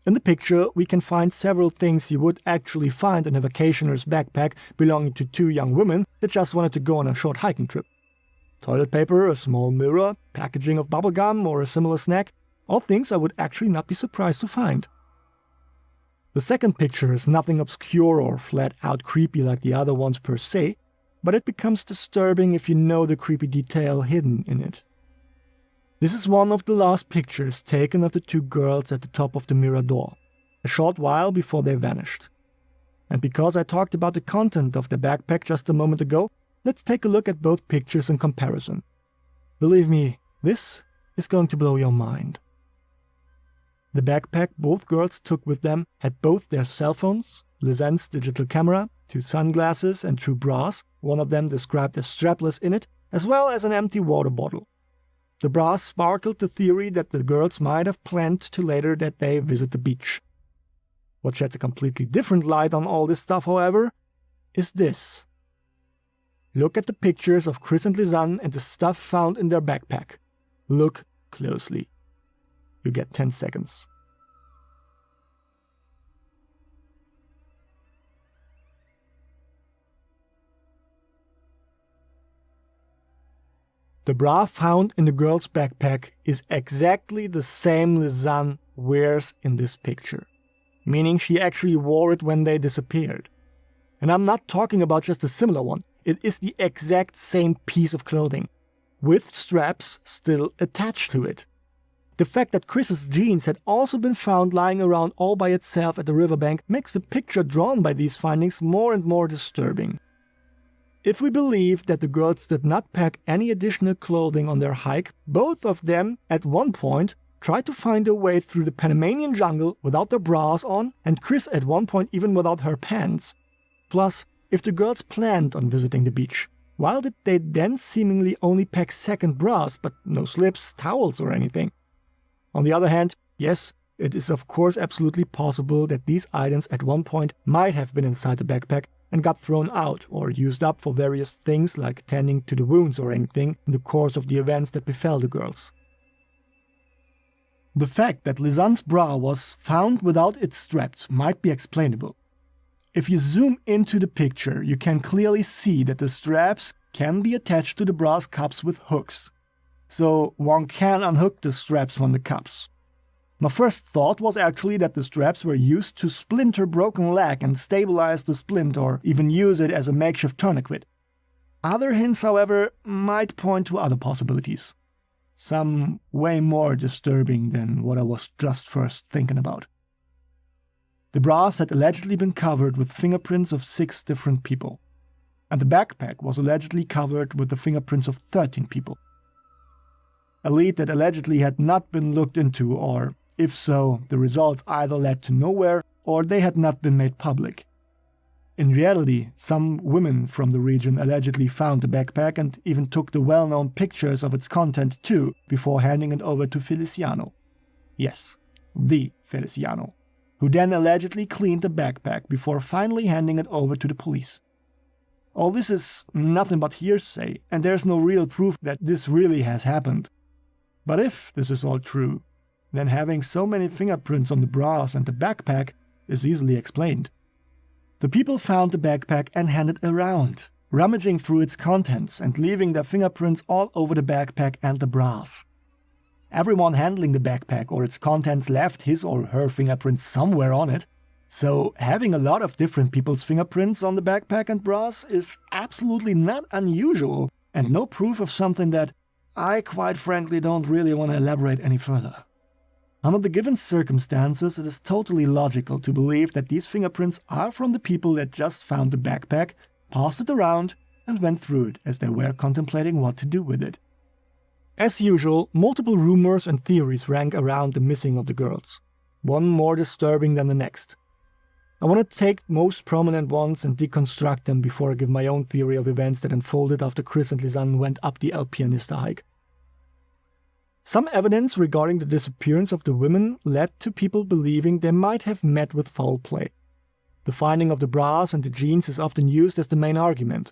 In the picture, we can find several things you would actually find in a vacationer's backpack belonging to two young women that just wanted to go on a short hiking trip. Toilet paper, a small mirror, packaging of bubblegum or a similar snack, all things I would actually not be surprised to find. The second picture is nothing obscure or flat out creepy like the other ones per se, but it becomes disturbing if you know the creepy detail hidden in it. This is one of the last pictures taken of the two girls at the top of the Mirador, a short while before they vanished. And because I talked about the content of the backpack just a moment ago, let's take a look at both pictures in comparison. Believe me, this is going to blow your mind. The backpack both girls took with them had both their cell phones, Lisanne's digital camera, 2 sunglasses and 2 bras, one of them described as strapless in it, as well as an empty water bottle. The bras sparkled the theory that the girls might have planned to later that day visit the beach. What sheds a completely different light on all this stuff, however, is this. Look at the pictures of Kriss and Lisanne and the stuff found in their backpack. Look closely. You get 10 seconds. The bra found in the girl's backpack is exactly the same Lisanne wears in this picture, meaning she actually wore it when they disappeared. And I'm not talking about just a similar one, it is the exact same piece of clothing, with straps still attached to it. The fact that Kriss's jeans had also been found lying around all by itself at the riverbank makes the picture drawn by these findings more and more disturbing. If we believe that the girls did not pack any additional clothing on their hike, both of them, at one point, tried to find their way through the Panamanian jungle without their bras on, and Kriss at one point even without her pants. Plus, if the girls planned on visiting the beach, why did they then seemingly only pack second bras, but no slips, towels or anything? On the other hand, yes, it is of course absolutely possible that these items at one point might have been inside the backpack and got thrown out or used up for various things like tending to the wounds or anything in the course of the events that befell the girls. The fact that Lisanne's bra was found without its straps might be explainable. If you zoom into the picture, you can clearly see that the straps can be attached to the bra's cups with hooks. So one can unhook the straps from the cups. My first thought was actually that the straps were used to splint her broken leg and stabilize the splint or even use it as a makeshift tourniquet. Other hints, however, might point to other possibilities. Some way more disturbing than what I was just first thinking about. The bras had allegedly been covered with fingerprints of 6 different people, and the backpack was allegedly covered with the fingerprints of 13 people. A lead that allegedly had not been looked into, or, if so, the results either led to nowhere or they had not been made public. In reality, some women from the region allegedly found the backpack and even took the well-known pictures of its content too before handing it over to Feliciano. Yes, the Feliciano, who then allegedly cleaned the backpack before finally handing it over to the police. All this is nothing but hearsay, and there's no real proof that this really has happened. But if this is all true, then having so many fingerprints on the bras and the backpack is easily explained. The people found the backpack and handed it around, rummaging through its contents and leaving their fingerprints all over the backpack and the bras. Everyone handling the backpack or its contents left his or her fingerprints somewhere on it, so having a lot of different people's fingerprints on the backpack and bras is absolutely not unusual and no proof of something that I quite frankly don't really want to elaborate any further. Under the given circumstances, it is totally logical to believe that these fingerprints are from the people that just found the backpack, passed it around, and went through it as they were contemplating what to do with it. As usual, multiple rumors and theories rank around the missing of the girls, one more disturbing than the next. I want to take most prominent ones and deconstruct them before I give my own theory of events that unfolded after Kriss and Lisanne went up the El Pianista hike. Some evidence regarding the disappearance of the women led to people believing they might have met with foul play. The finding of the bras and the jeans is often used as the main argument.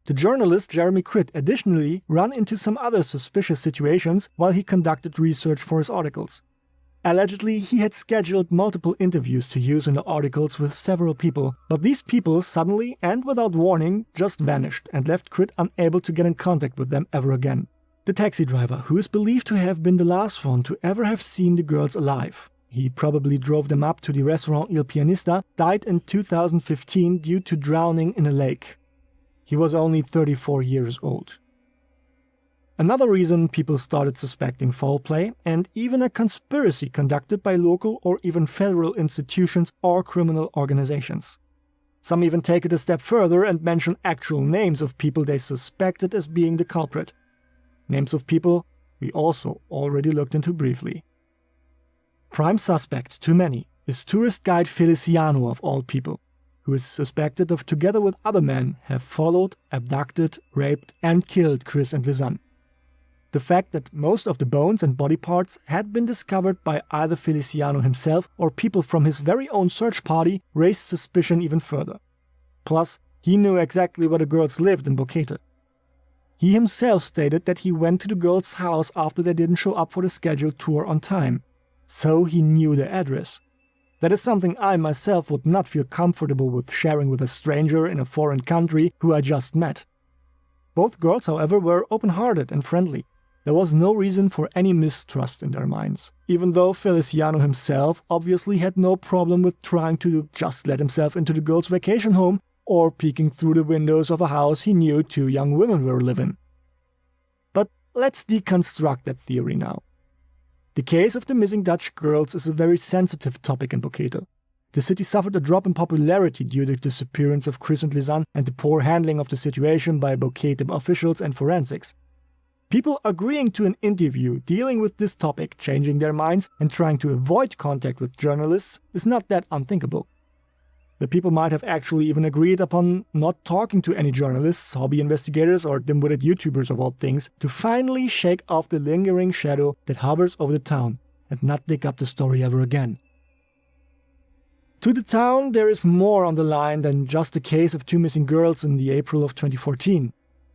The journalist Jeremy Critt additionally ran into some other suspicious situations while he conducted research for his articles. Allegedly, he had scheduled multiple interviews to use in the articles with several people, but these people suddenly and without warning just vanished and left Critt unable to get in contact with them ever again. The taxi driver, who is believed to have been the last one to ever have seen the girls alive, he probably drove them up to the restaurant Il Pianista, died in 2015 due to drowning in a lake. He was only 34 years old. Another reason people started suspecting foul play, and even a conspiracy conducted by local or even federal institutions or criminal organizations. Some even take it a step further and mention actual names of people they suspected as being the culprit. Names of people we also already looked into briefly. Prime suspect to many is tourist guide Feliciano of all people, who is suspected of, together with other men, have followed, abducted, raped and killed Kriss and Lisanne. The fact that most of the bones and body parts had been discovered by either Feliciano himself or people from his very own search party raised suspicion even further. Plus, he knew exactly where the girls lived in Boquete. He himself stated that he went to the girls' house after they didn't show up for the scheduled tour on time, so he knew their address. That is something I myself would not feel comfortable with sharing with a stranger in a foreign country who I just met. Both girls, however, were open-hearted and friendly. There was no reason for any mistrust in their minds, even though Feliciano himself obviously had no problem with trying to just let himself into the girls' vacation home or peeking through the windows of a house he knew two young women were living. But let's deconstruct that theory now. The case of the missing Dutch girls is a very sensitive topic in Boquete. The city suffered a drop in popularity due to the disappearance of Kriss and Lisanne and the poor handling of the situation by Boquete officials and forensics. People agreeing to an interview dealing with this topic, changing their minds and trying to avoid contact with journalists is not that unthinkable. The people might have actually even agreed upon not talking to any journalists, hobby investigators or dim-witted YouTubers of all things to finally shake off the lingering shadow that hovers over the town and not dig up the story ever again. To the town, there is more on the line than just the case of two missing girls in the April of 2014.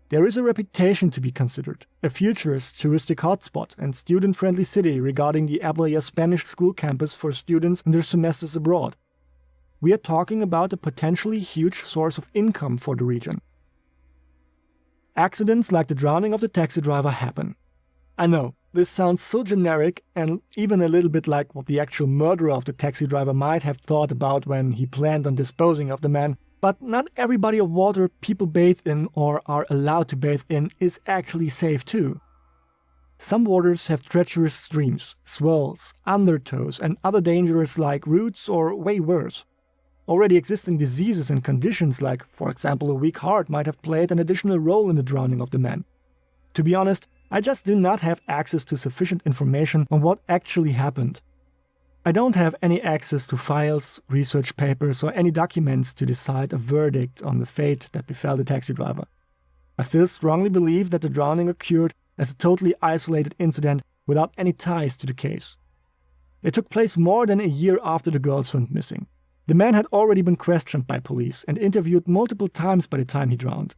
There is a reputation to be considered, a futurist touristic hotspot and student-friendly city regarding the Avila Spanish school campus for students in their semesters abroad. We are talking about a potentially huge source of income for the region. Accidents like the drowning of the taxi driver happen. I know, this sounds so generic and even a little bit like what the actual murderer of the taxi driver might have thought about when he planned on disposing of the man. But not every body of water people bathe in or are allowed to bathe in is actually safe too. Some waters have treacherous streams, swirls, undertows and other dangers like roots or way worse. Already existing diseases and conditions like, for example, a weak heart might have played an additional role in the drowning of the man. To be honest, I just do not have access to sufficient information on what actually happened. I don't have any access to files, research papers or any documents to decide a verdict on the fate that befell the taxi driver. I still strongly believe that the drowning occurred as a totally isolated incident without any ties to the case. It took place more than a year after the girls went missing. The man had already been questioned by police and interviewed multiple times by the time he drowned.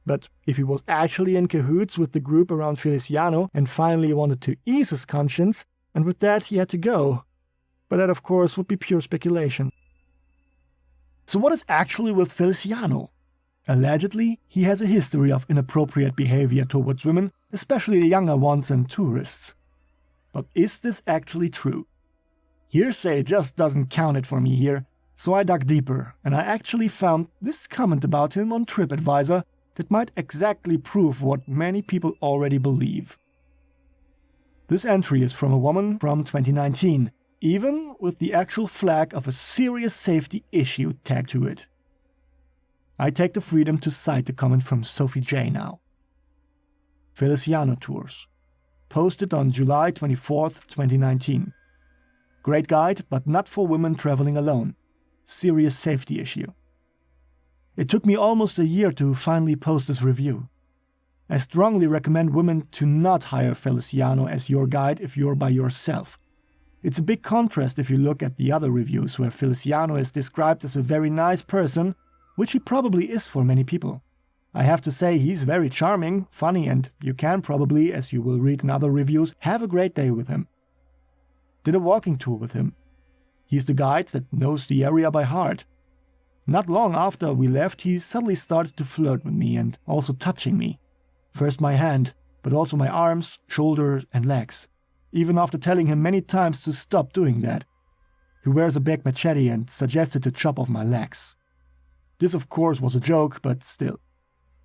But if he was actually in cahoots with the group around Feliciano and finally wanted to ease his conscience, and with that he had to go. But that of course would be pure speculation. So what is actually with Feliciano? Allegedly, he has a history of inappropriate behavior towards women, especially the younger ones and tourists. But is this actually true? Hearsay just doesn't count it for me here, so I dug deeper and I actually found this comment about him on TripAdvisor that might exactly prove what many people already believe. This entry is from a woman from 2019. Even with the actual flag of a serious safety issue tagged to it. I take the freedom to cite the comment from Sophie J now. Feliciano Tours. Posted on July 24th, 2019. Great guide, but not for women traveling alone. Serious safety issue. It took me almost a year to finally post this review. I strongly recommend women to not hire Feliciano as your guide if you're by yourself. It's a big contrast if you look at the other reviews where Feliciano is described as a very nice person, which he probably is for many people. I have to say he's very charming, funny and you can probably, as you will read in other reviews, have a great day with him. Did a walking tour with him. He's the guide that knows the area by heart. Not long after we left, he suddenly started to flirt with me and also touching me. First my hand, but also my arms, shoulders and legs. Even after telling him many times to stop doing that. who wears a big machete and suggested to chop off my legs. This of course was a joke, but still.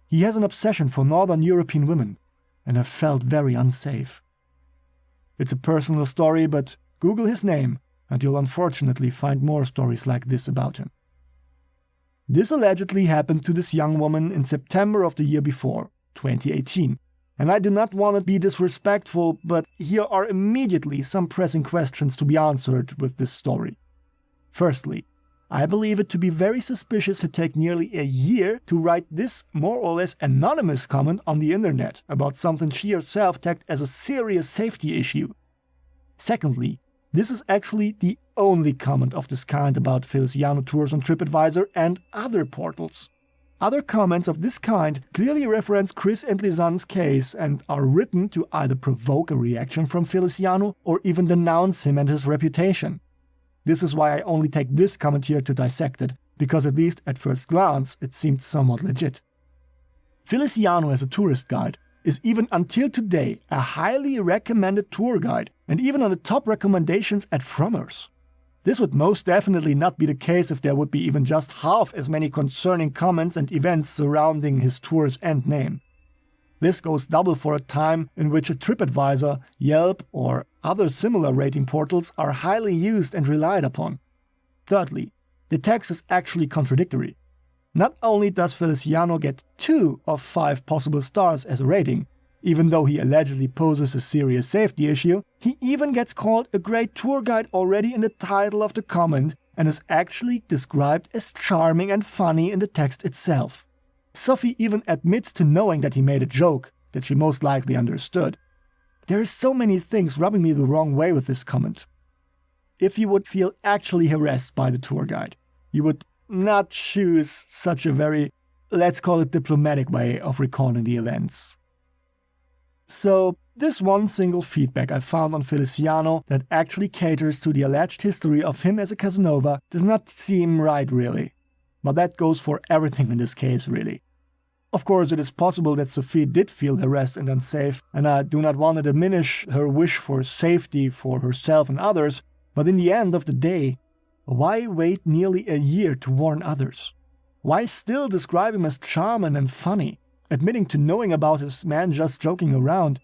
He has an obsession for Northern European women, and I felt very unsafe. It's a personal story, but Google his name, and you'll unfortunately find more stories like this about him. This allegedly happened to this young woman in September of the year before, 2018. And I do not want to be disrespectful, but here are immediately some pressing questions to be answered with this story. Firstly, I believe it to be very suspicious to take nearly a year to write this more or less anonymous comment on the internet about something she herself tagged as a serious safety issue. Secondly, this is actually the only comment of this kind about Feliciano tours on TripAdvisor and other portals. Other comments of this kind clearly reference Kriss and Lisanne's case and are written to either provoke a reaction from Feliciano or even denounce him and his reputation. This is why I only take this comment here to dissect it, because at least at first glance it seemed somewhat legit. Feliciano as a tourist guide is even until today a highly recommended tour guide and even on the top recommendations at Kremers. This would most definitely not be the case if there would be even just half as many concerning comments and events surrounding his tour's end name. This goes double for a time in which a TripAdvisor, Yelp, or other similar rating portals are highly used and relied upon. Thirdly, the text is actually contradictory. Not only does Feliciano get 2 of 5 possible stars as a rating, even though he allegedly poses a serious safety issue, he even gets called a great tour guide already in the title of the comment and is actually described as charming and funny in the text itself. Sophie even admits to knowing that he made a joke that she most likely understood. There are so many things rubbing me the wrong way with this comment. If you would feel actually harassed by the tour guide, you would not choose such a very, let's call it diplomatic way of recalling the events. So, this one single feedback I found on Feliciano that actually caters to the alleged history of him as a Casanova does not seem right really. But that goes for everything in this case really. Of course, it is possible that Sophie did feel harassed and unsafe, and I do not want to diminish her wish for safety for herself and others, but in the end of the day, why wait nearly a year to warn others? Why still describe him as charming and funny? Admitting to knowing about his man just joking around,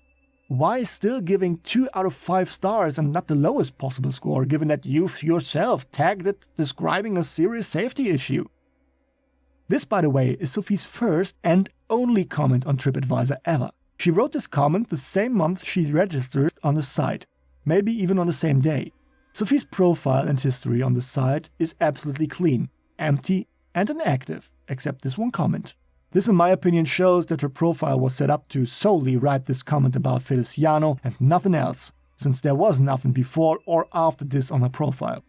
why still giving 2 out of 5 stars and not the lowest possible score, given that you yourself tagged it describing a serious safety issue? This, by the way, is Sophie's first and only comment on TripAdvisor ever. She wrote this comment the same month she registered on the site, maybe even on the same day. Sophie's profile and history on the site is absolutely clean, empty and inactive, except this one comment. This in my opinion shows that her profile was set up to solely write this comment about Feliciano and nothing else, since there was nothing before or after this on her profile.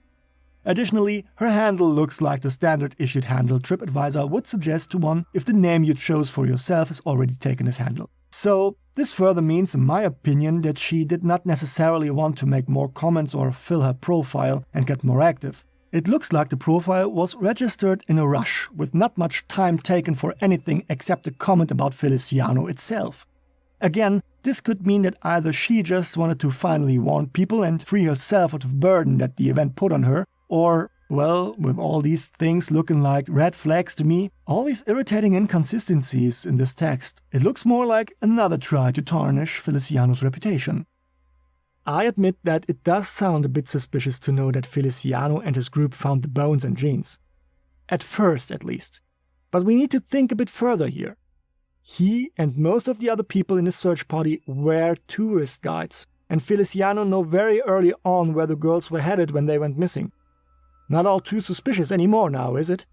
Additionally, her handle looks like the standard issued handle TripAdvisor would suggest to one if the name you chose for yourself is already taken as handle. So, this further means, in my opinion, that she did not necessarily want to make more comments or fill her profile and get more active. It looks like the profile was registered in a rush, with not much time taken for anything except a comment about Feliciano itself. Again, this could mean that either she just wanted to finally warn people and free herself of the burden that the event put on her, or, well, with all these things looking like red flags to me, all these irritating inconsistencies in this text, it looks more like another try to tarnish Feliciano's reputation. I admit that it does sound a bit suspicious to know that Feliciano and his group found the bones and jeans. At first, at least. But we need to think a bit further here. He and most of the other people in the search party were tourist guides, and Feliciano knew very early on where the girls were headed when they went missing. Not all too suspicious anymore now, is it?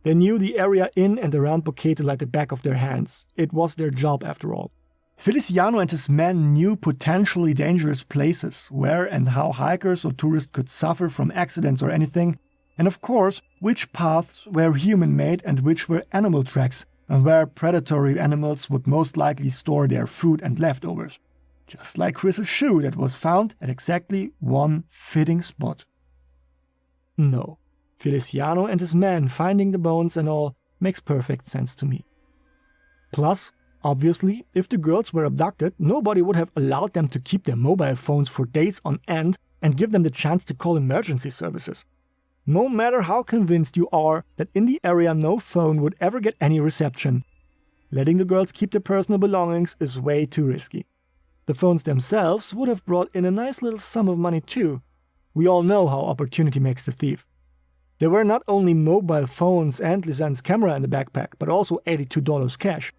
They knew the area in and around Boquete like the back of their hands. It was their job after all. Feliciano and his men knew potentially dangerous places, where and how hikers or tourists could suffer from accidents or anything, and of course, which paths were human-made and which were animal tracks, and where predatory animals would most likely store their food and leftovers. Just like Kriss's shoe that was found at exactly one fitting spot. No, Feliciano and his men finding the bones and all makes perfect sense to me. Plus, obviously, if the girls were abducted, nobody would have allowed them to keep their mobile phones for days on end and give them the chance to call emergency services. No matter how convinced you are that in the area no phone would ever get any reception, letting the girls keep their personal belongings is way too risky. The phones themselves would have brought in a nice little sum of money too. We all know how opportunity makes the thief. There were not only mobile phones and Lisanne's camera in the backpack, but also $82 cash.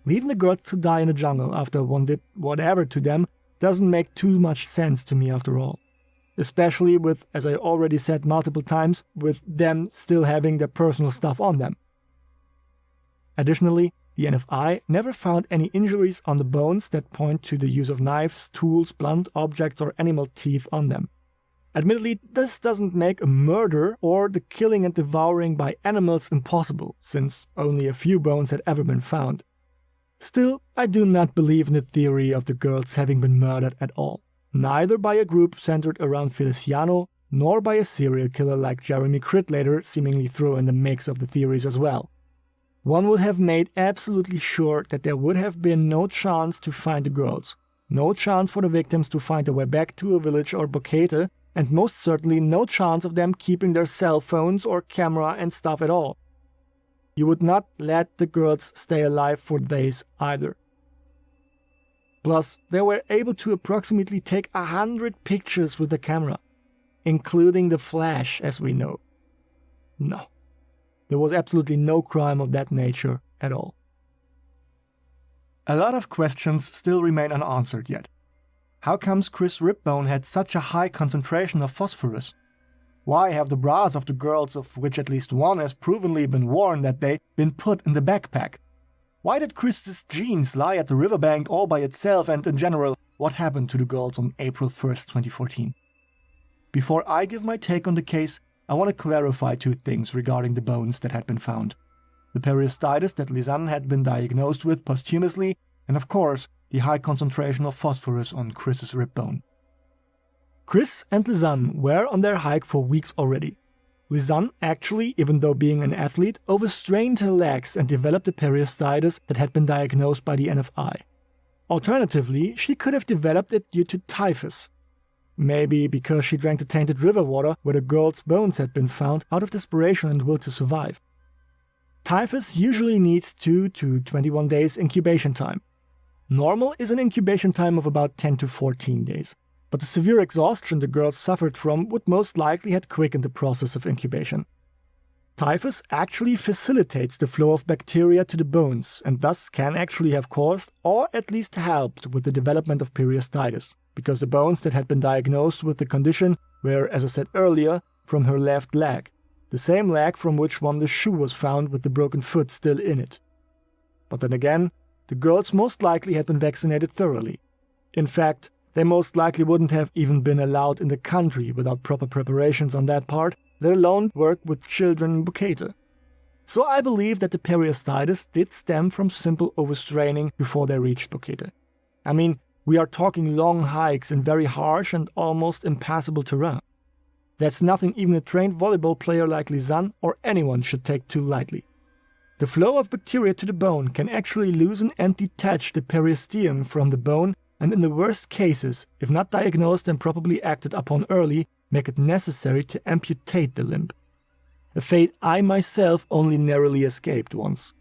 Leaving the girls to die in the jungle after one did whatever to them doesn't make too much sense to me after all. Especially with, as I already said multiple times, with them still having their personal stuff on them. Additionally, the NFI never found any injuries on the bones that point to the use of knives, tools, blunt objects or animal teeth on them. Admittedly, this doesn't make a murder or the killing and devouring by animals impossible, since only a few bones had ever been found. Still, I do not believe in the theory of the girls having been murdered at all, neither by a group centered around Feliciano, nor by a serial killer like Jeremy Critt later seemingly threw in the mix of the theories as well. One would have made absolutely sure that there would have been no chance to find the girls, no chance for the victims to find their way back to a village or Boquete, and most certainly no chance of them keeping their cell phones or camera and stuff at all. You would not let the girls stay alive for days either. Plus, they were able to approximately take 100 pictures with the camera, including the flash, as we know. No, there was absolutely no crime of that nature at all. A lot of questions still remain unanswered yet. How comes Kriss' rib bone had such a high concentration of phosphorus? Why have the bras of the girls, of which at least one has provenly been worn that day, been put in the backpack? Why did Kriss' jeans lie at the riverbank all by itself, and in general, what happened to the girls on April 1st, 2014? Before I give my take on the case, I want to clarify two things regarding the bones that had been found. The periostitis that Lisanne had been diagnosed with posthumously, and of course, the high concentration of phosphorus on Kriss' rib bone. Kriss and Lisanne were on their hike for weeks already. Lisanne actually, even though being an athlete, overstrained her legs and developed the periostitis that had been diagnosed by the NFI. Alternatively, she could have developed it due to typhus. Maybe because she drank the tainted river water where the girls' bones had been found out of desperation and will to survive. Typhus usually needs 2 to 21 days incubation time. Normal is an incubation time of about 10 to 14 days, but the severe exhaustion the girls suffered from would most likely have quickened the process of incubation. Typhus actually facilitates the flow of bacteria to the bones and thus can actually have caused or at least helped with the development of periostitis, because the bones that had been diagnosed with the condition were, as I said earlier, from her left leg, the same leg from which one the shoe was found with the broken foot still in it. But then again, the girls most likely had been vaccinated thoroughly. In fact, they most likely wouldn't have even been allowed in the country without proper preparations on that part, let alone work with children in Boquete. So I believe that the periostitis did stem from simple overstraining before they reached Boquete. I mean, we are talking long hikes in very harsh and almost impassable terrain. That's nothing even a trained volleyball player like Lisanne or anyone should take too lightly. The flow of bacteria to the bone can actually loosen and detach the periosteum from the bone, and in the worst cases, if not diagnosed and probably acted upon early, make it necessary to amputate the limb. A fate I myself only narrowly escaped once.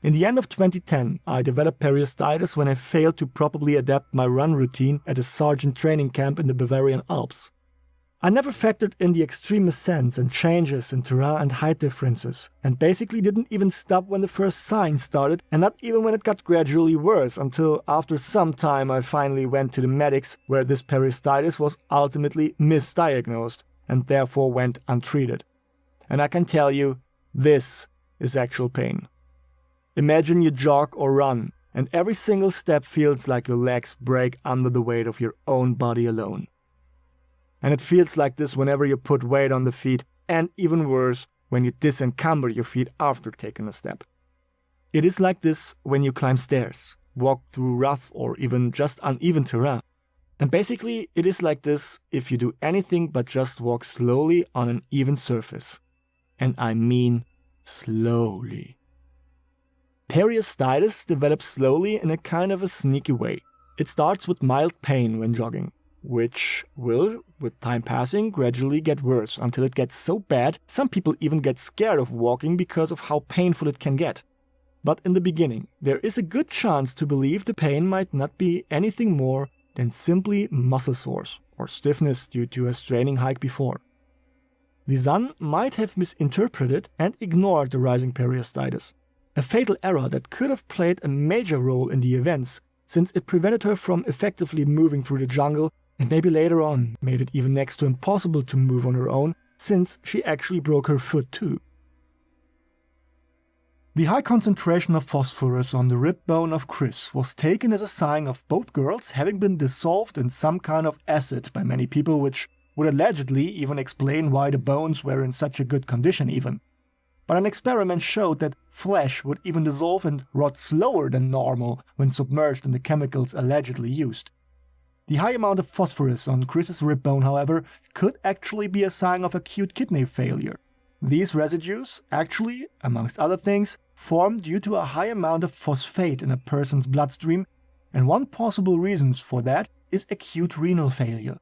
In the end of 2010, I developed periostitis when I failed to properly adapt my run routine at a sergeant training camp in the Bavarian Alps. I never factored in the extreme ascents and changes in terrain and height differences, and basically didn't even stop when the first signs started, and not even when it got gradually worse, until after some time I finally went to the medics, where this periostitis was ultimately misdiagnosed, and therefore went untreated. And I can tell you, this is actual pain. Imagine you jog or run, and every single step feels like your legs break under the weight of your own body alone. And it feels like this whenever you put weight on the feet, and even worse, when you disencumber your feet after taking a step. It is like this when you climb stairs, walk through rough or even just uneven terrain. And basically, it is like this if you do anything but just walk slowly on an even surface. And I mean slowly. Periostitis develops slowly in a kind of a sneaky way. It starts with mild pain when jogging, which will, with time passing, gradually get worse until it gets so bad some people even get scared of walking because of how painful it can get. But in the beginning, there is a good chance to believe the pain might not be anything more than simply muscle sores or stiffness due to a straining hike before. Lisanne might have misinterpreted and ignored the rising periostitis, a fatal error that could have played a major role in the events, since it prevented her from effectively moving through the jungle and maybe later on made it even next to impossible to move on her own, since she actually broke her foot too. The high concentration of phosphorus on the rib bone of Kriss was taken as a sign of both girls having been dissolved in some kind of acid by many people, which would allegedly even explain why the bones were in such a good condition even. But an experiment showed that flesh would even dissolve and rot slower than normal when submerged in the chemicals allegedly used. The high amount of phosphorus on Kriss's rib bone, however, could actually be a sign of acute kidney failure. These residues actually, amongst other things, form due to a high amount of phosphate in a person's bloodstream, and one possible reason for that is acute renal failure,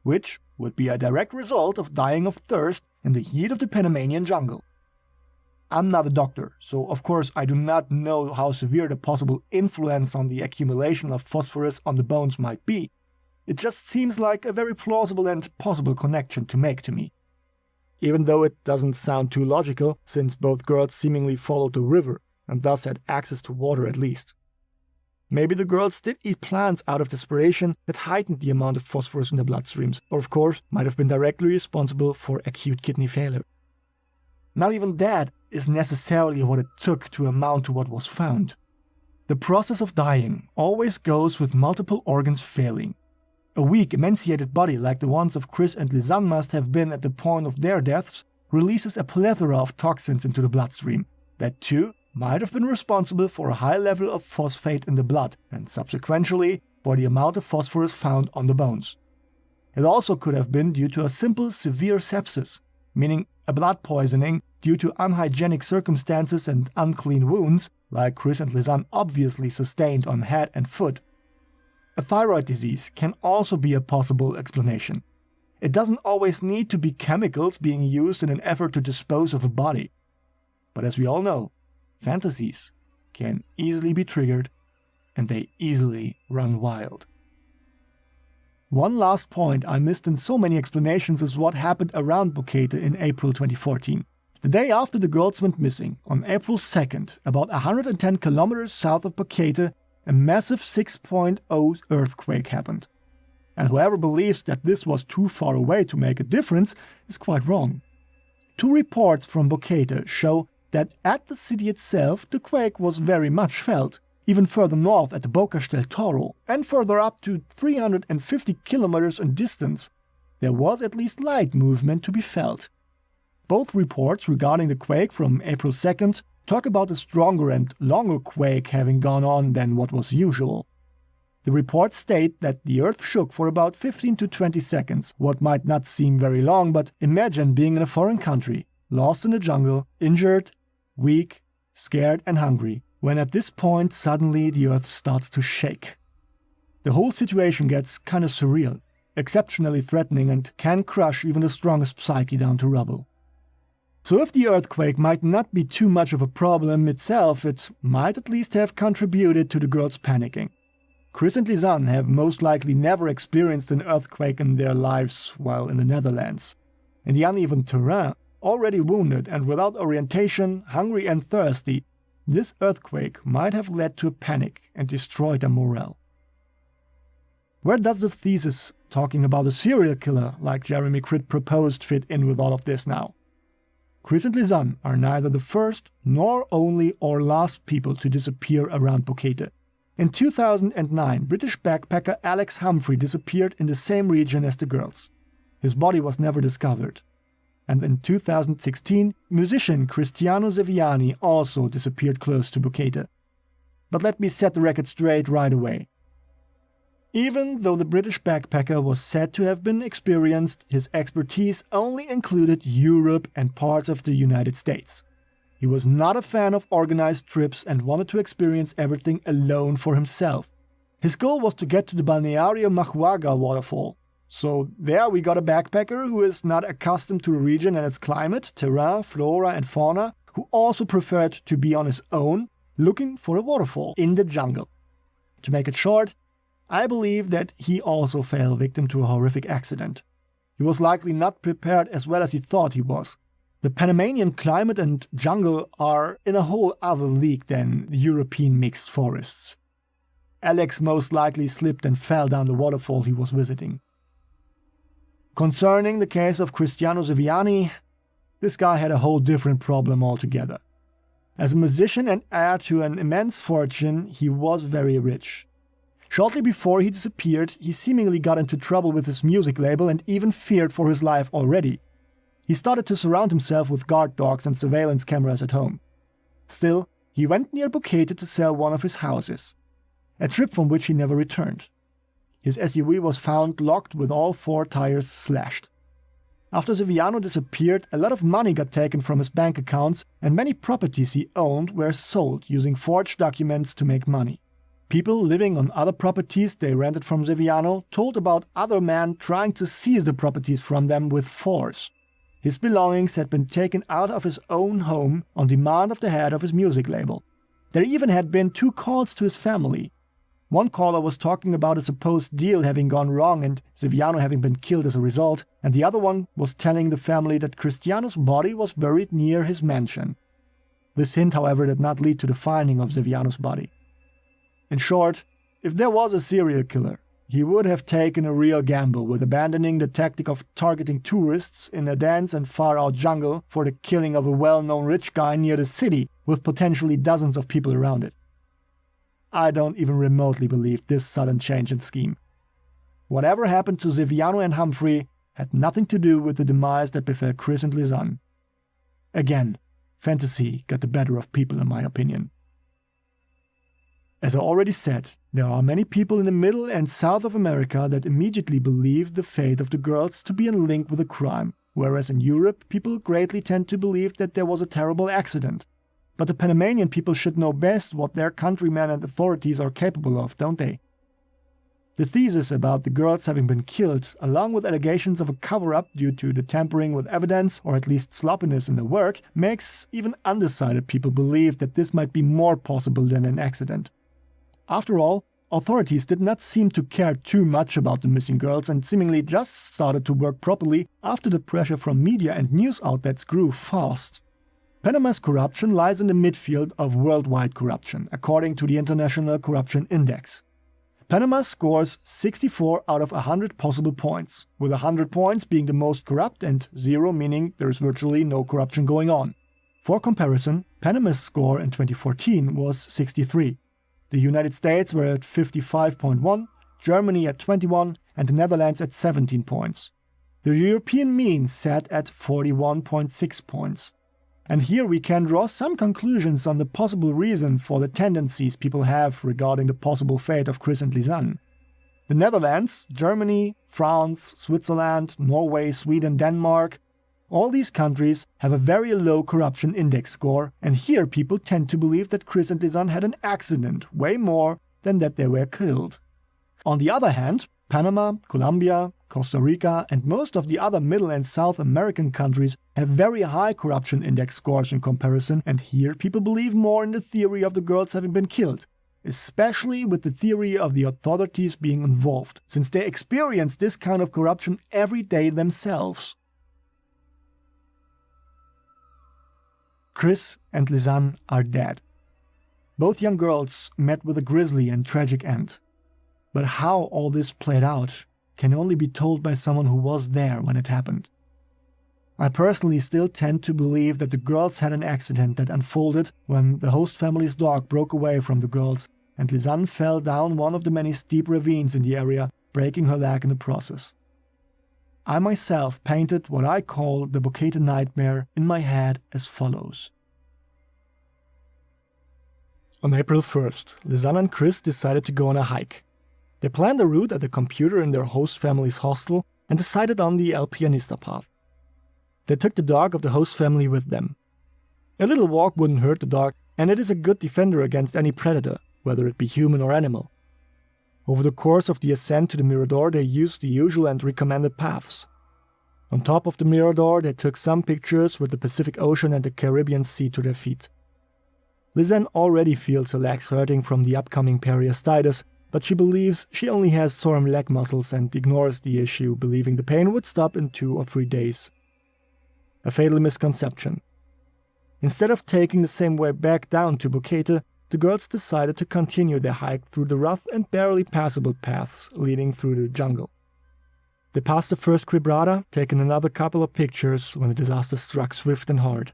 which would be a direct result of dying of thirst in the heat of the Panamanian jungle. I'm not a doctor, so of course I do not know how severe the possible influence on the accumulation of phosphorus on the bones might be. It just seems like a very plausible and possible connection to make to me. Even though it doesn't sound too logical, since both girls seemingly followed the river and thus had access to water at least. Maybe the girls did eat plants out of desperation that heightened the amount of phosphorus in their bloodstreams, or of course might have been directly responsible for acute kidney failure. Not even that is necessarily what it took to amount to what was found. The process of dying always goes with multiple organs failing. A weak, emaciated body like the ones of Kriss and Lisanne must have been at the point of their deaths releases a plethora of toxins into the bloodstream that too might have been responsible for a high level of phosphate in the blood and subsequently for the amount of phosphorus found on the bones. It also could have been due to a simple severe sepsis, meaning a blood poisoning due to unhygienic circumstances and unclean wounds, like Kriss and Lisanne obviously sustained on head and foot. A thyroid disease can also be a possible explanation. It doesn't always need to be chemicals being used in an effort to dispose of a body. But as we all know, fantasies can easily be triggered and they easily run wild. One last point I missed in so many explanations is what happened around Boquete in April 2014. The day after the girls went missing, on April 2nd, about 110 kilometers south of Boquete, a massive 6.0 earthquake happened. And whoever believes that this was too far away to make a difference is quite wrong. Two reports from Boquete show that at the city itself the quake was very much felt, even further north at the Bocas del Toro, and further up to 350 kilometers in distance, there was at least light movement to be felt. Both reports regarding the quake from April 2nd talk about a stronger and longer quake having gone on than what was usual. The reports state that the earth shook for about 15 to 20 seconds, what might not seem very long, but imagine being in a foreign country, lost in the jungle, injured, weak, scared and hungry, when at this point suddenly the earth starts to shake. The whole situation gets kinda surreal, exceptionally threatening and can crush even the strongest psyche down to rubble. So if the earthquake might not be too much of a problem itself, it might at least have contributed to the girls panicking. Kriss and Lisanne have most likely never experienced an earthquake in their lives while in the Netherlands. In the uneven terrain, already wounded and without orientation, hungry and thirsty, this earthquake might have led to a panic and destroyed their morale. Where does the thesis talking about a serial killer like Jeremy Critt proposed fit in with all of this now? Kriss and Lisanne are neither the first nor only or last people to disappear around Boquete. In 2009, British backpacker Alex Humphrey disappeared in the same region as the girls. His body was never discovered. And in 2016, musician Cristiano Zeviani also disappeared close to Boquete. But let me set the record straight right away. Even though the British backpacker was said to have been experienced, his expertise only included Europe and parts of the United States. He was not a fan of organized trips and wanted to experience everything alone for himself. His goal was to get to the Balneario Mahuaga waterfall, So there we got a backpacker who is not accustomed to the region and its climate, terrain, flora and fauna, who also preferred to be on his own, looking for a waterfall in the jungle. To make it short, I believe that he also fell victim to a horrific accident. He was likely not prepared as well as he thought he was. The Panamanian climate and jungle are in a whole other league than the European mixed forests. Alex most likely slipped and fell down the waterfall he was visiting. Concerning the case of Cristiano Siviani, this guy had a whole different problem altogether. As a musician and heir to an immense fortune, he was very rich. Shortly before he disappeared, he seemingly got into trouble with his music label and even feared for his life already. He started to surround himself with guard dogs and surveillance cameras at home. Still, he went near Boquete to sell one of his houses, a trip from which he never returned. His SUV was found locked with all 4 tires slashed. After Siviano disappeared, a lot of money got taken from his bank accounts and many properties he owned were sold using forged documents to make money. People living on other properties they rented from Siviano told about other men trying to seize the properties from them with force. His belongings had been taken out of his own home on demand of the head of his music label. There even had been 2 calls to his family. One caller was talking about a supposed deal having gone wrong and Siviano having been killed as a result, and the other one was telling the family that Cristiano's body was buried near his mansion. This hint, however, did not lead to the finding of Siviano's body. In short, if there was a serial killer, he would have taken a real gamble with abandoning the tactic of targeting tourists in a dense and far-out jungle for the killing of a well-known rich guy near the city with potentially dozens of people around it. I don't even remotely believe this sudden change in scheme. Whatever happened to Siviano and Humphrey had nothing to do with the demise that befell Kriss and Lisanne. Again, fantasy got the better of people in my opinion. As I already said, there are many people in the Middle and South of America that immediately believe the fate of the girls to be in link with a crime, whereas in Europe people greatly tend to believe that there was a terrible accident. But the Panamanian people should know best what their countrymen and authorities are capable of, don't they? The thesis about the girls having been killed, along with allegations of a cover-up due to the tampering with evidence or at least sloppiness in the work, makes even undecided people believe that this might be more possible than an accident. After all, authorities did not seem to care too much about the missing girls and seemingly just started to work properly after the pressure from media and news outlets grew fast. Panama's corruption lies in the midfield of worldwide corruption, according to the International Corruption Index. Panama scores 64 out of 100 possible points, with 100 points being the most corrupt and 0 meaning there is virtually no corruption going on. For comparison, Panama's score in 2014 was 63. The United States were at 55.1, Germany at 21, and the Netherlands at 17 points. The European mean sat at 41.6 points. And here we can draw some conclusions on the possible reason for the tendencies people have regarding the possible fate of Kriss and Lisanne. The Netherlands, Germany, France, Switzerland, Norway, Sweden, Denmark, all these countries have a very low corruption index score, and here people tend to believe that Kriss and Lisanne had an accident way more than that they were killed. On the other hand, Panama, Colombia, Costa Rica and most of the other Middle and South American countries have very high corruption index scores in comparison, and here people believe more in the theory of the girls having been killed, especially with the theory of the authorities being involved, since they experience this kind of corruption every day themselves. Kriss and Lisanne are dead. Both young girls met with a grisly and tragic end. But how all this played out can only be told by someone who was there when it happened. I personally still tend to believe that the girls had an accident that unfolded when the host family's dog broke away from the girls and Lisanne fell down one of the many steep ravines in the area, breaking her leg in the process. I myself painted what I call the Boquete nightmare in my head as follows. On April 1st, Lisanne and Kriss decided to go on a hike. They planned a route at the computer in their host family's hostel and decided on the Pianista path. They took the dog of the host family with them. A little walk wouldn't hurt the dog, and it is a good defender against any predator, whether it be human or animal. Over the course of the ascent to the Mirador, they used the usual and recommended paths. On top of the Mirador, they took some pictures with the Pacific Ocean and the Caribbean Sea to their feet. Lisanne already feels her legs hurting from the upcoming periostitis, but she believes she only has sore leg muscles and ignores the issue, believing the pain would stop in 2 or 3 days. A fatal misconception. Instead of taking the same way back down to Boquete, the girls decided to continue their hike through the rough and barely passable paths leading through the jungle. They passed the first quebrada, taking another couple of pictures when the disaster struck swift and hard.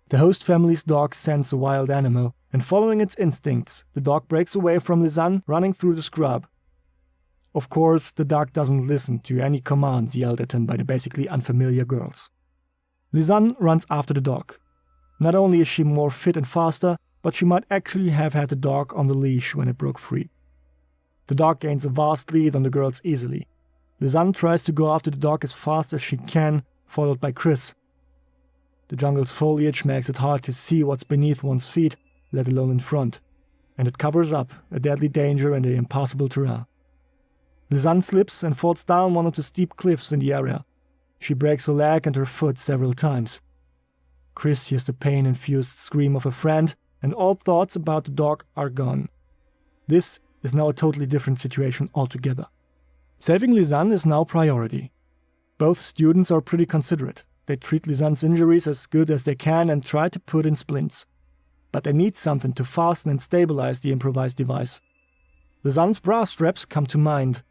The host family's dog scents a wild animal, and following its instincts, the dog breaks away from Lisanne, running through the scrub. Of course, the dog doesn't listen to any commands yelled at him by the basically unfamiliar girls. Lisanne runs after the dog. Not only is she more fit and faster, but she might actually have had the dog on the leash when it broke free. The dog gains a vast lead on the girls easily. Lisanne tries to go after the dog as fast as she can, followed by Kriss. The jungle's foliage makes it hard to see what's beneath one's feet, let alone in front, and it covers up a deadly danger and the impossible terrain. Lisanne slips and falls down one of the steep cliffs in the area. She breaks her leg and her foot several times. Kriss hears the pain-infused scream of a friend, and all thoughts about the dog are gone. This is now a totally different situation altogether. Saving Lisanne is now priority. Both students are pretty considerate. They treat Lisanne's injuries as good as they can and try to put in splints. But they need something to fasten and stabilize the improvised device. Lisanne's bra straps come to mind.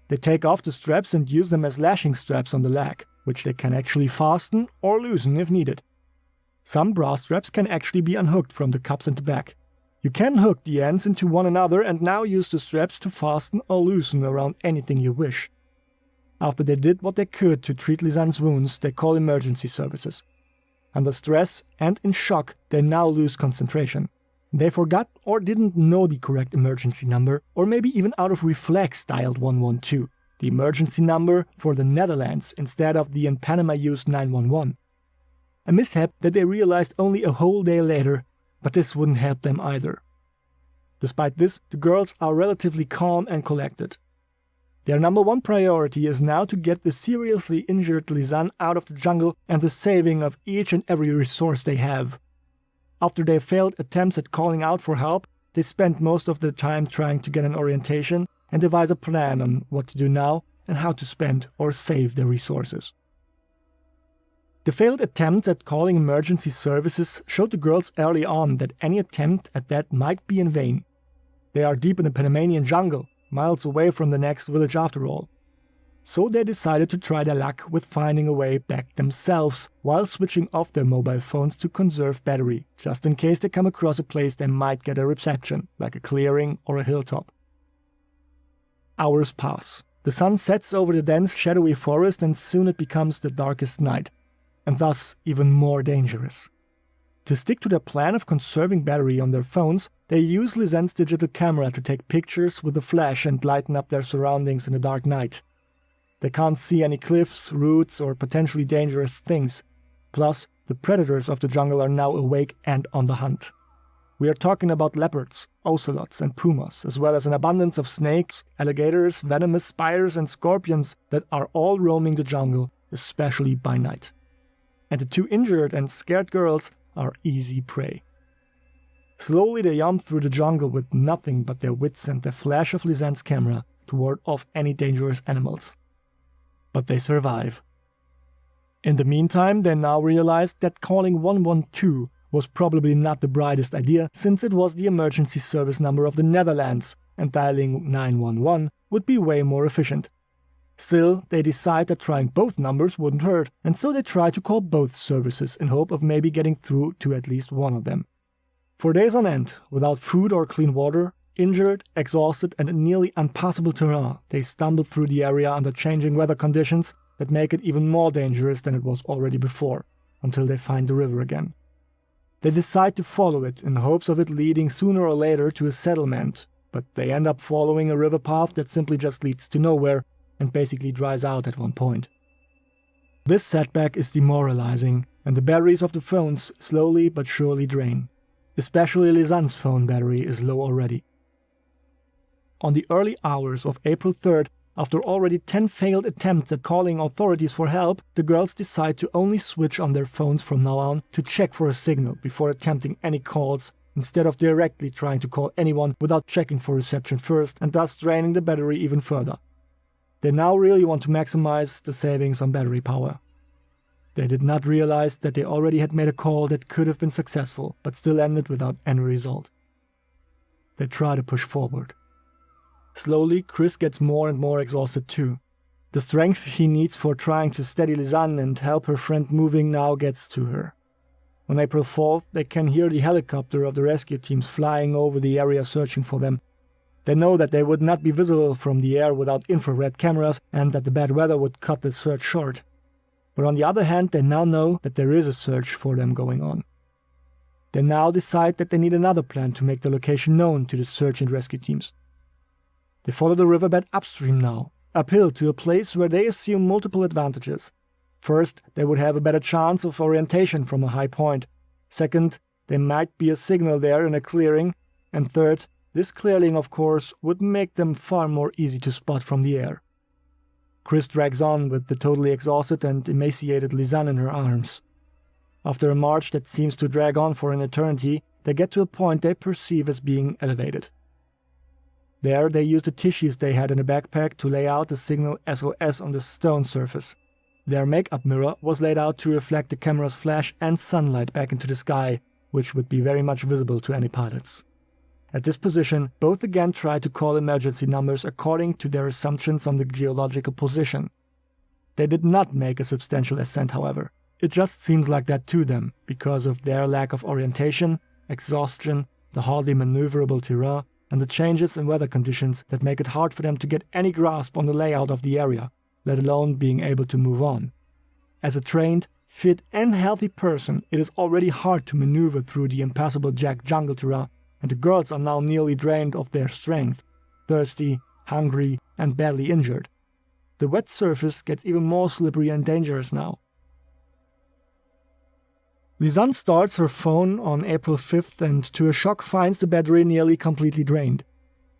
They take off the straps and use them as lashing straps on the leg, which they can actually fasten or loosen if needed. Some bra straps can actually be unhooked from the cups and the back. You can hook the ends into one another and now use the straps to fasten or loosen around anything you wish. After they did what they could to treat Lisanne's wounds, they call emergency services. Under stress and in shock, they now lose concentration. They forgot or didn't know the correct emergency number, or maybe even out of reflex dialed 112, the emergency number for the Netherlands instead of the in Panama used 911. A mishap that they realized only a whole day later, but this wouldn't help them either. Despite this, the girls are relatively calm and collected. Their number one priority is now to get the seriously injured Lisanne out of the jungle and the saving of each and every resource they have. After their failed attempts at calling out for help, they spend most of their time trying to get an orientation and devise a plan on what to do now and how to spend or save their resources. The failed attempts at calling emergency services showed the girls early on that any attempt at that might be in vain. They are deep in the Panamanian jungle, miles away from the next village after all. So they decided to try their luck with finding a way back themselves while switching off their mobile phones to conserve battery, just in case they come across a place they might get a reception, like a clearing or a hilltop. Hours pass. The sun sets over the dense, shadowy forest and soon it becomes the darkest night, and thus even more dangerous. To stick to their plan of conserving battery on their phones, they use Lisanne's digital camera to take pictures with a flash and lighten up their surroundings in the dark night. They can't see any cliffs, roots, or potentially dangerous things. Plus, the predators of the jungle are now awake and on the hunt. We are talking about leopards, ocelots, and pumas, as well as an abundance of snakes, alligators, venomous spiders, and scorpions that are all roaming the jungle, especially by night. And the two injured and scared girls are easy prey. Slowly they jump through the jungle with nothing but their wits and the flash of Lisanne's camera to ward off any dangerous animals. But they survive. In the meantime, they now realized that calling 112 was probably not the brightest idea, since it was the emergency service number of the Netherlands, and dialing 911 would be way more efficient. Still, they decide that trying both numbers wouldn't hurt, and so they try to call both services in hope of maybe getting through to at least one of them. For days on end, without food or clean water, injured, exhausted, and in nearly impassable terrain, they stumble through the area under changing weather conditions that make it even more dangerous than it was already before, until they find the river again. They decide to follow it in hopes of it leading sooner or later to a settlement, but they end up following a river path that simply just leads to nowhere and basically dries out at one point. This setback is demoralizing, and the batteries of the phones slowly but surely drain. Especially Lisanne's phone battery is low already. On the early hours of April 3rd, after already 10 failed attempts at calling authorities for help, the girls decide to only switch on their phones from now on to check for a signal before attempting any calls, instead of directly trying to call anyone without checking for reception first and thus draining the battery even further. They now really want to maximize the savings on battery power. They did not realize that they already had made a call that could have been successful, but still ended without any result. They try to push forward. Slowly, Kriss gets more and more exhausted too. The strength he needs for trying to steady Lisanne and help her friend moving now gets to her. On April 4th, they can hear the helicopter of the rescue teams flying over the area searching for them. They know that they would not be visible from the air without infrared cameras and that the bad weather would cut the search short. But on the other hand, they now know that there is a search for them going on. They now decide that they need another plan to make the location known to the search and rescue teams. They follow the riverbed upstream now, uphill to a place where they assume multiple advantages. First, they would have a better chance of orientation from a high point. Second, there might be a signal there in a clearing. And third, this clearing, of course, would make them far more easy to spot from the air. Kriss drags on with the totally exhausted and emaciated Lisanne in her arms. After a march that seems to drag on for an eternity, they get to a point they perceive as being elevated. There, they use the tissues they had in a backpack to lay out the signal SOS on the stone surface. Their makeup mirror was laid out to reflect the camera's flash and sunlight back into the sky, which would be very much visible to any pilots. At this position, both again try to call emergency numbers according to their assumptions on the geological position. They did not make a substantial ascent, however. It just seems like that to them, because of their lack of orientation, exhaustion, the hardly maneuverable terrain, and the changes in weather conditions that make it hard for them to get any grasp on the layout of the area, let alone being able to move on. As a trained, fit and healthy person, it is already hard to maneuver through the impassable jagged jungle terrain, and the girls are now nearly drained of their strength, thirsty, hungry, and badly injured. The wet surface gets even more slippery and dangerous now. Lisanne starts her phone on April 5th and to her shock finds the battery nearly completely drained.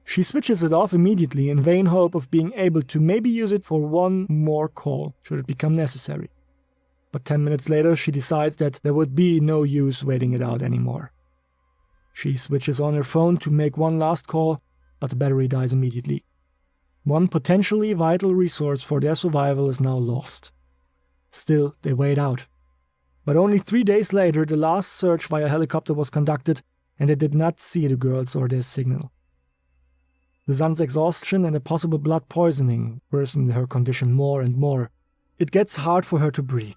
She switches it off immediately in vain hope of being able to maybe use it for one more call, should it become necessary. But 10 minutes later she decides that there would be no use waiting it out anymore. She switches on her phone to make one last call, but the battery dies immediately. One potentially vital resource for their survival is now lost. Still, they wait out. But only 3 days later, the last search via helicopter was conducted, and they did not see the girls or their signal. Lisanne's exhaustion and a possible blood poisoning worsened her condition more and more. It gets hard for her to breathe.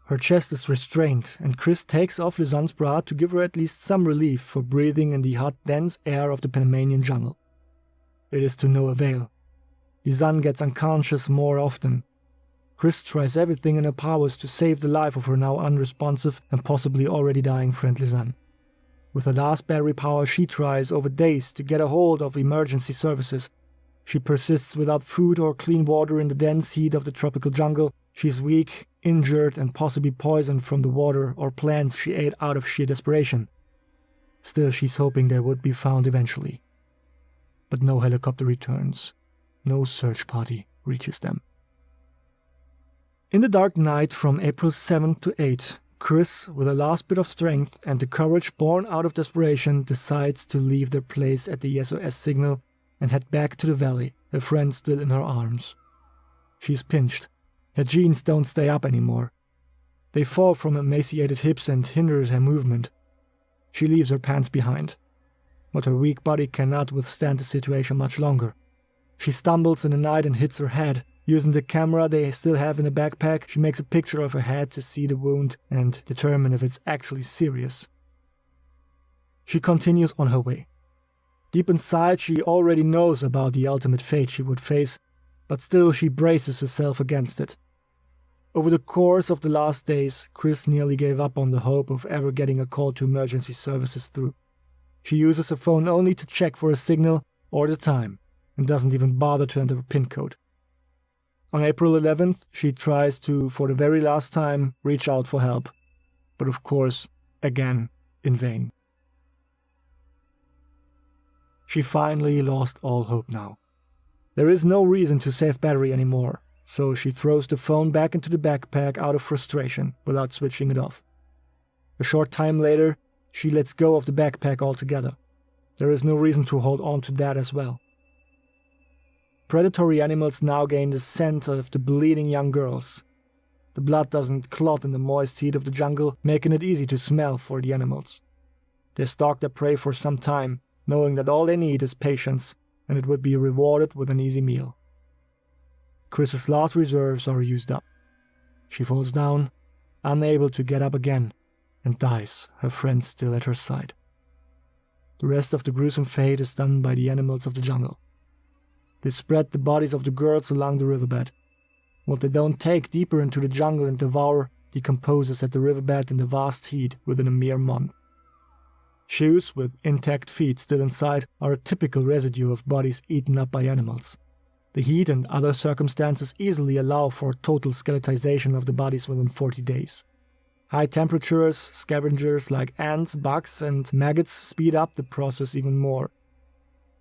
Her chest is restrained, and Kriss takes off Lisanne's bra to give her at least some relief for breathing in the hot, dense air of the Panamanian jungle. It is to no avail. Lisanne gets unconscious more often. Kriss tries everything in her powers to save the life of her now unresponsive and possibly already dying friend Lisanne. With her last battery power, she tries over days to get a hold of emergency services. She persists without food or clean water in the dense heat of the tropical jungle. She is weak, injured, and possibly poisoned from the water or plants she ate out of sheer desperation. Still, she's hoping they would be found eventually. But no helicopter returns. No search party reaches them. In the dark night from April 7th to 8th, Kriss, with a last bit of strength and the courage born out of desperation, decides to leave their place at the SOS signal and head back to the valley, her friend still in her arms. She's pinched. Her jeans don't stay up anymore. They fall from her emaciated hips and hinder her movement. She leaves her pants behind. But her weak body cannot withstand the situation much longer. She stumbles in the night and hits her head. Using the camera they still have in the backpack, she makes a picture of her head to see the wound and determine if it's actually serious. She continues on her way. Deep inside, she already knows about the ultimate fate she would face, but still she braces herself against it. Over the course of the last days, Kriss nearly gave up on the hope of ever getting a call to emergency services through. She uses her phone only to check for a signal or the time, and doesn't even bother to enter a PIN code. On April 11th, she tries to, for the very last time, reach out for help. But of course, again, in vain. She finally lost all hope now. There is no reason to save battery anymore, so she throws the phone back into the backpack out of frustration without switching it off. A short time later, she lets go of the backpack altogether. There is no reason to hold on to that as well. Predatory animals now gain the scent of the bleeding young girls. The blood doesn't clot in the moist heat of the jungle, making it easy to smell for the animals. They stalk their prey for some time, knowing that all they need is patience, and it would be rewarded with an easy meal. Kriss's last reserves are used up. She falls down, unable to get up again, and dies, her friend still at her side. The rest of the gruesome fate is done by the animals of the jungle. They spread the bodies of the girls along the riverbed. What they don't take deeper into the jungle and devour decomposes at the riverbed in the vast heat within a mere month. Shoes with intact feet still inside are a typical residue of bodies eaten up by animals. The heat and other circumstances easily allow for total skeletization of the bodies within 40 days. High temperatures, scavengers like ants, bugs, and maggots speed up the process even more.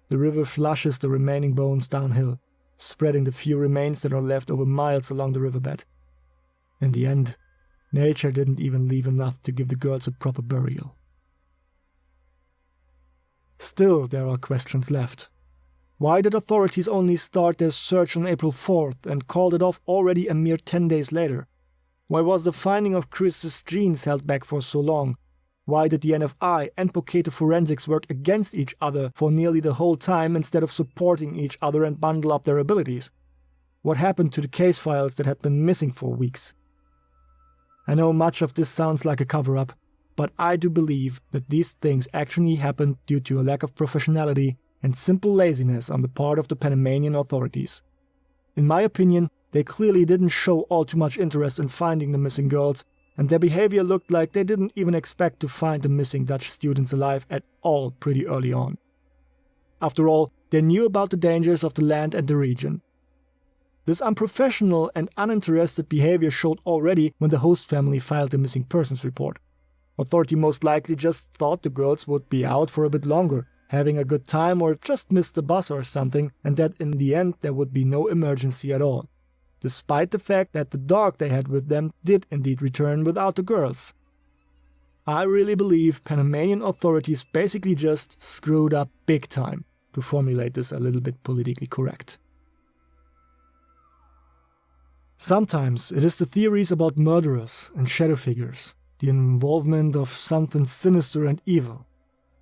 The river flushes the remaining bones downhill, spreading the few remains that are left over miles along the riverbed. In the end, nature didn't even leave enough to give the girls a proper burial. Still, there are questions left. Why did authorities only start their search on April 4th and called it off already a mere 10 days later? Why was the finding of Kriss's genes held back for so long? Why did the NFI and Boquete forensics work against each other for nearly the whole time instead of supporting each other and bundle up their abilities? What happened to the case files that had been missing for weeks? I know much of this sounds like a cover-up, but I do believe that these things actually happened due to a lack of professionality and simple laziness on the part of the Panamanian authorities. In my opinion, they clearly didn't show all too much interest in finding the missing girls, and their behavior looked like they didn't even expect to find the missing Dutch students alive at all pretty early on. After all, they knew about the dangers of the land and the region. This unprofessional and uninterested behavior showed already when the host family filed the missing persons report. Authority most likely just thought the girls would be out for a bit longer, having a good time or just missed the bus or something, and that in the end there would be no emergency at all, despite the fact that the dog they had with them did indeed return without the girls. I really believe Panamanian authorities basically just screwed up big time, to formulate this a little bit politically correct. Sometimes it is the theories about murderers and shadow figures, the involvement of something sinister and evil,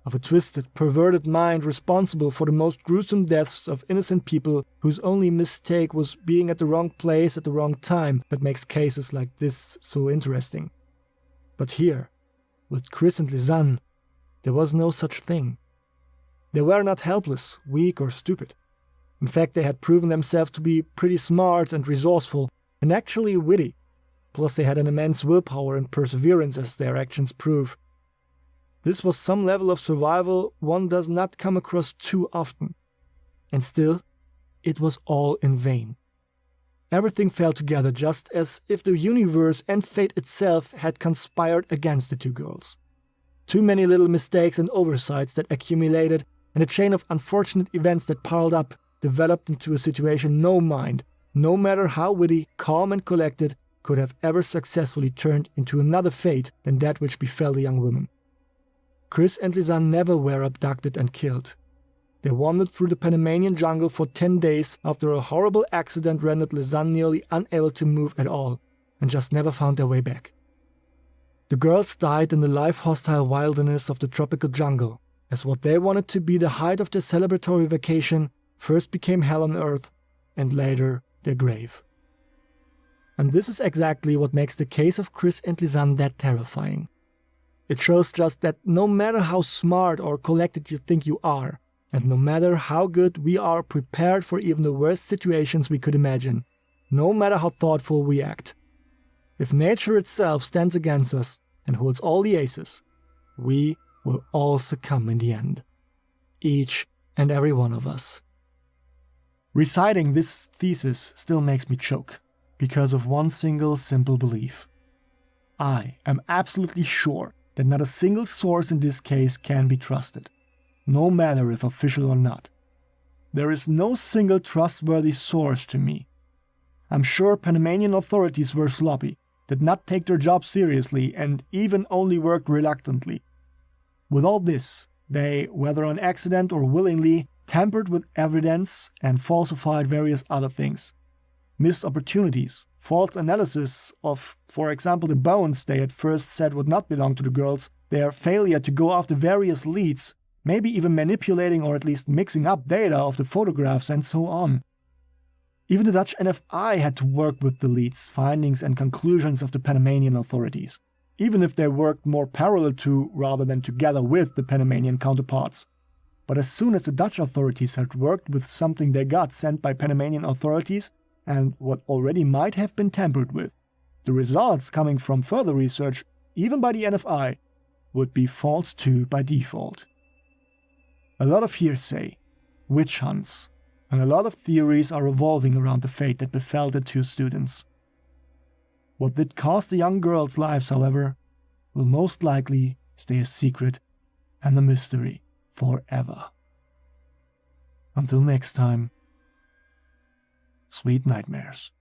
of a twisted, perverted mind responsible for the most gruesome deaths of innocent people whose only mistake was being at the wrong place at the wrong time, that makes cases like this so interesting. But here, with Kriss and Lisanne, there was no such thing. They were not helpless, weak or stupid. In fact, they had proven themselves to be pretty smart and resourceful, and actually witty. Plus they had an immense willpower and perseverance, as their actions prove. This was some level of survival one does not come across too often. And still, it was all in vain. Everything fell together just as if the universe and fate itself had conspired against the two girls. Too many little mistakes and oversights that accumulated, and a chain of unfortunate events that piled up, developed into a situation no mind, no matter how witty, calm and collected, could have ever successfully turned into another fate than that which befell the young woman. Kriss and Lisanne never were abducted and killed. They wandered through the Panamanian jungle for 10 days after a horrible accident rendered Lisanne nearly unable to move at all, and just never found their way back. The girls died in the life-hostile wilderness of the tropical jungle, as what they wanted to be the height of their celebratory vacation first became hell on earth, and later their grave. And this is exactly what makes the case of Kriss and Lisanne that terrifying. It shows just that no matter how smart or collected you think you are, and no matter how good we are prepared for even the worst situations we could imagine, no matter how thoughtful we act, if nature itself stands against us and holds all the aces, we will all succumb in the end. Each and every one of us. Reciting this thesis still makes me choke, because of one single simple belief. I am absolutely sure that not a single source in this case can be trusted. no matter if official or not. There is no single trustworthy source to me. I'm sure Panamanian authorities were sloppy, did not take their job seriously, and even only worked reluctantly. With all this, they, whether on accident or willingly, tampered with evidence and falsified various other things. Missed opportunities, false analysis of, for example, the bones they at first said would not belong to the girls, their failure to go after various leads, maybe even manipulating or at least mixing up data of the photographs and so on. Even the Dutch NFI had to work with the leads, findings and conclusions of the Panamanian authorities, even if they worked more parallel to rather than together with the Panamanian counterparts. But as soon as the Dutch authorities had worked with something they got sent by Panamanian authorities, and what already might have been tampered with, the results coming from further research, even by the NFI, would be false too by default. A lot of hearsay, witch hunts, and a lot of theories are revolving around the fate that befell the two students. What did cost the young girls' lives, however, will most likely stay a secret and a mystery forever. Until next time, sweet nightmares.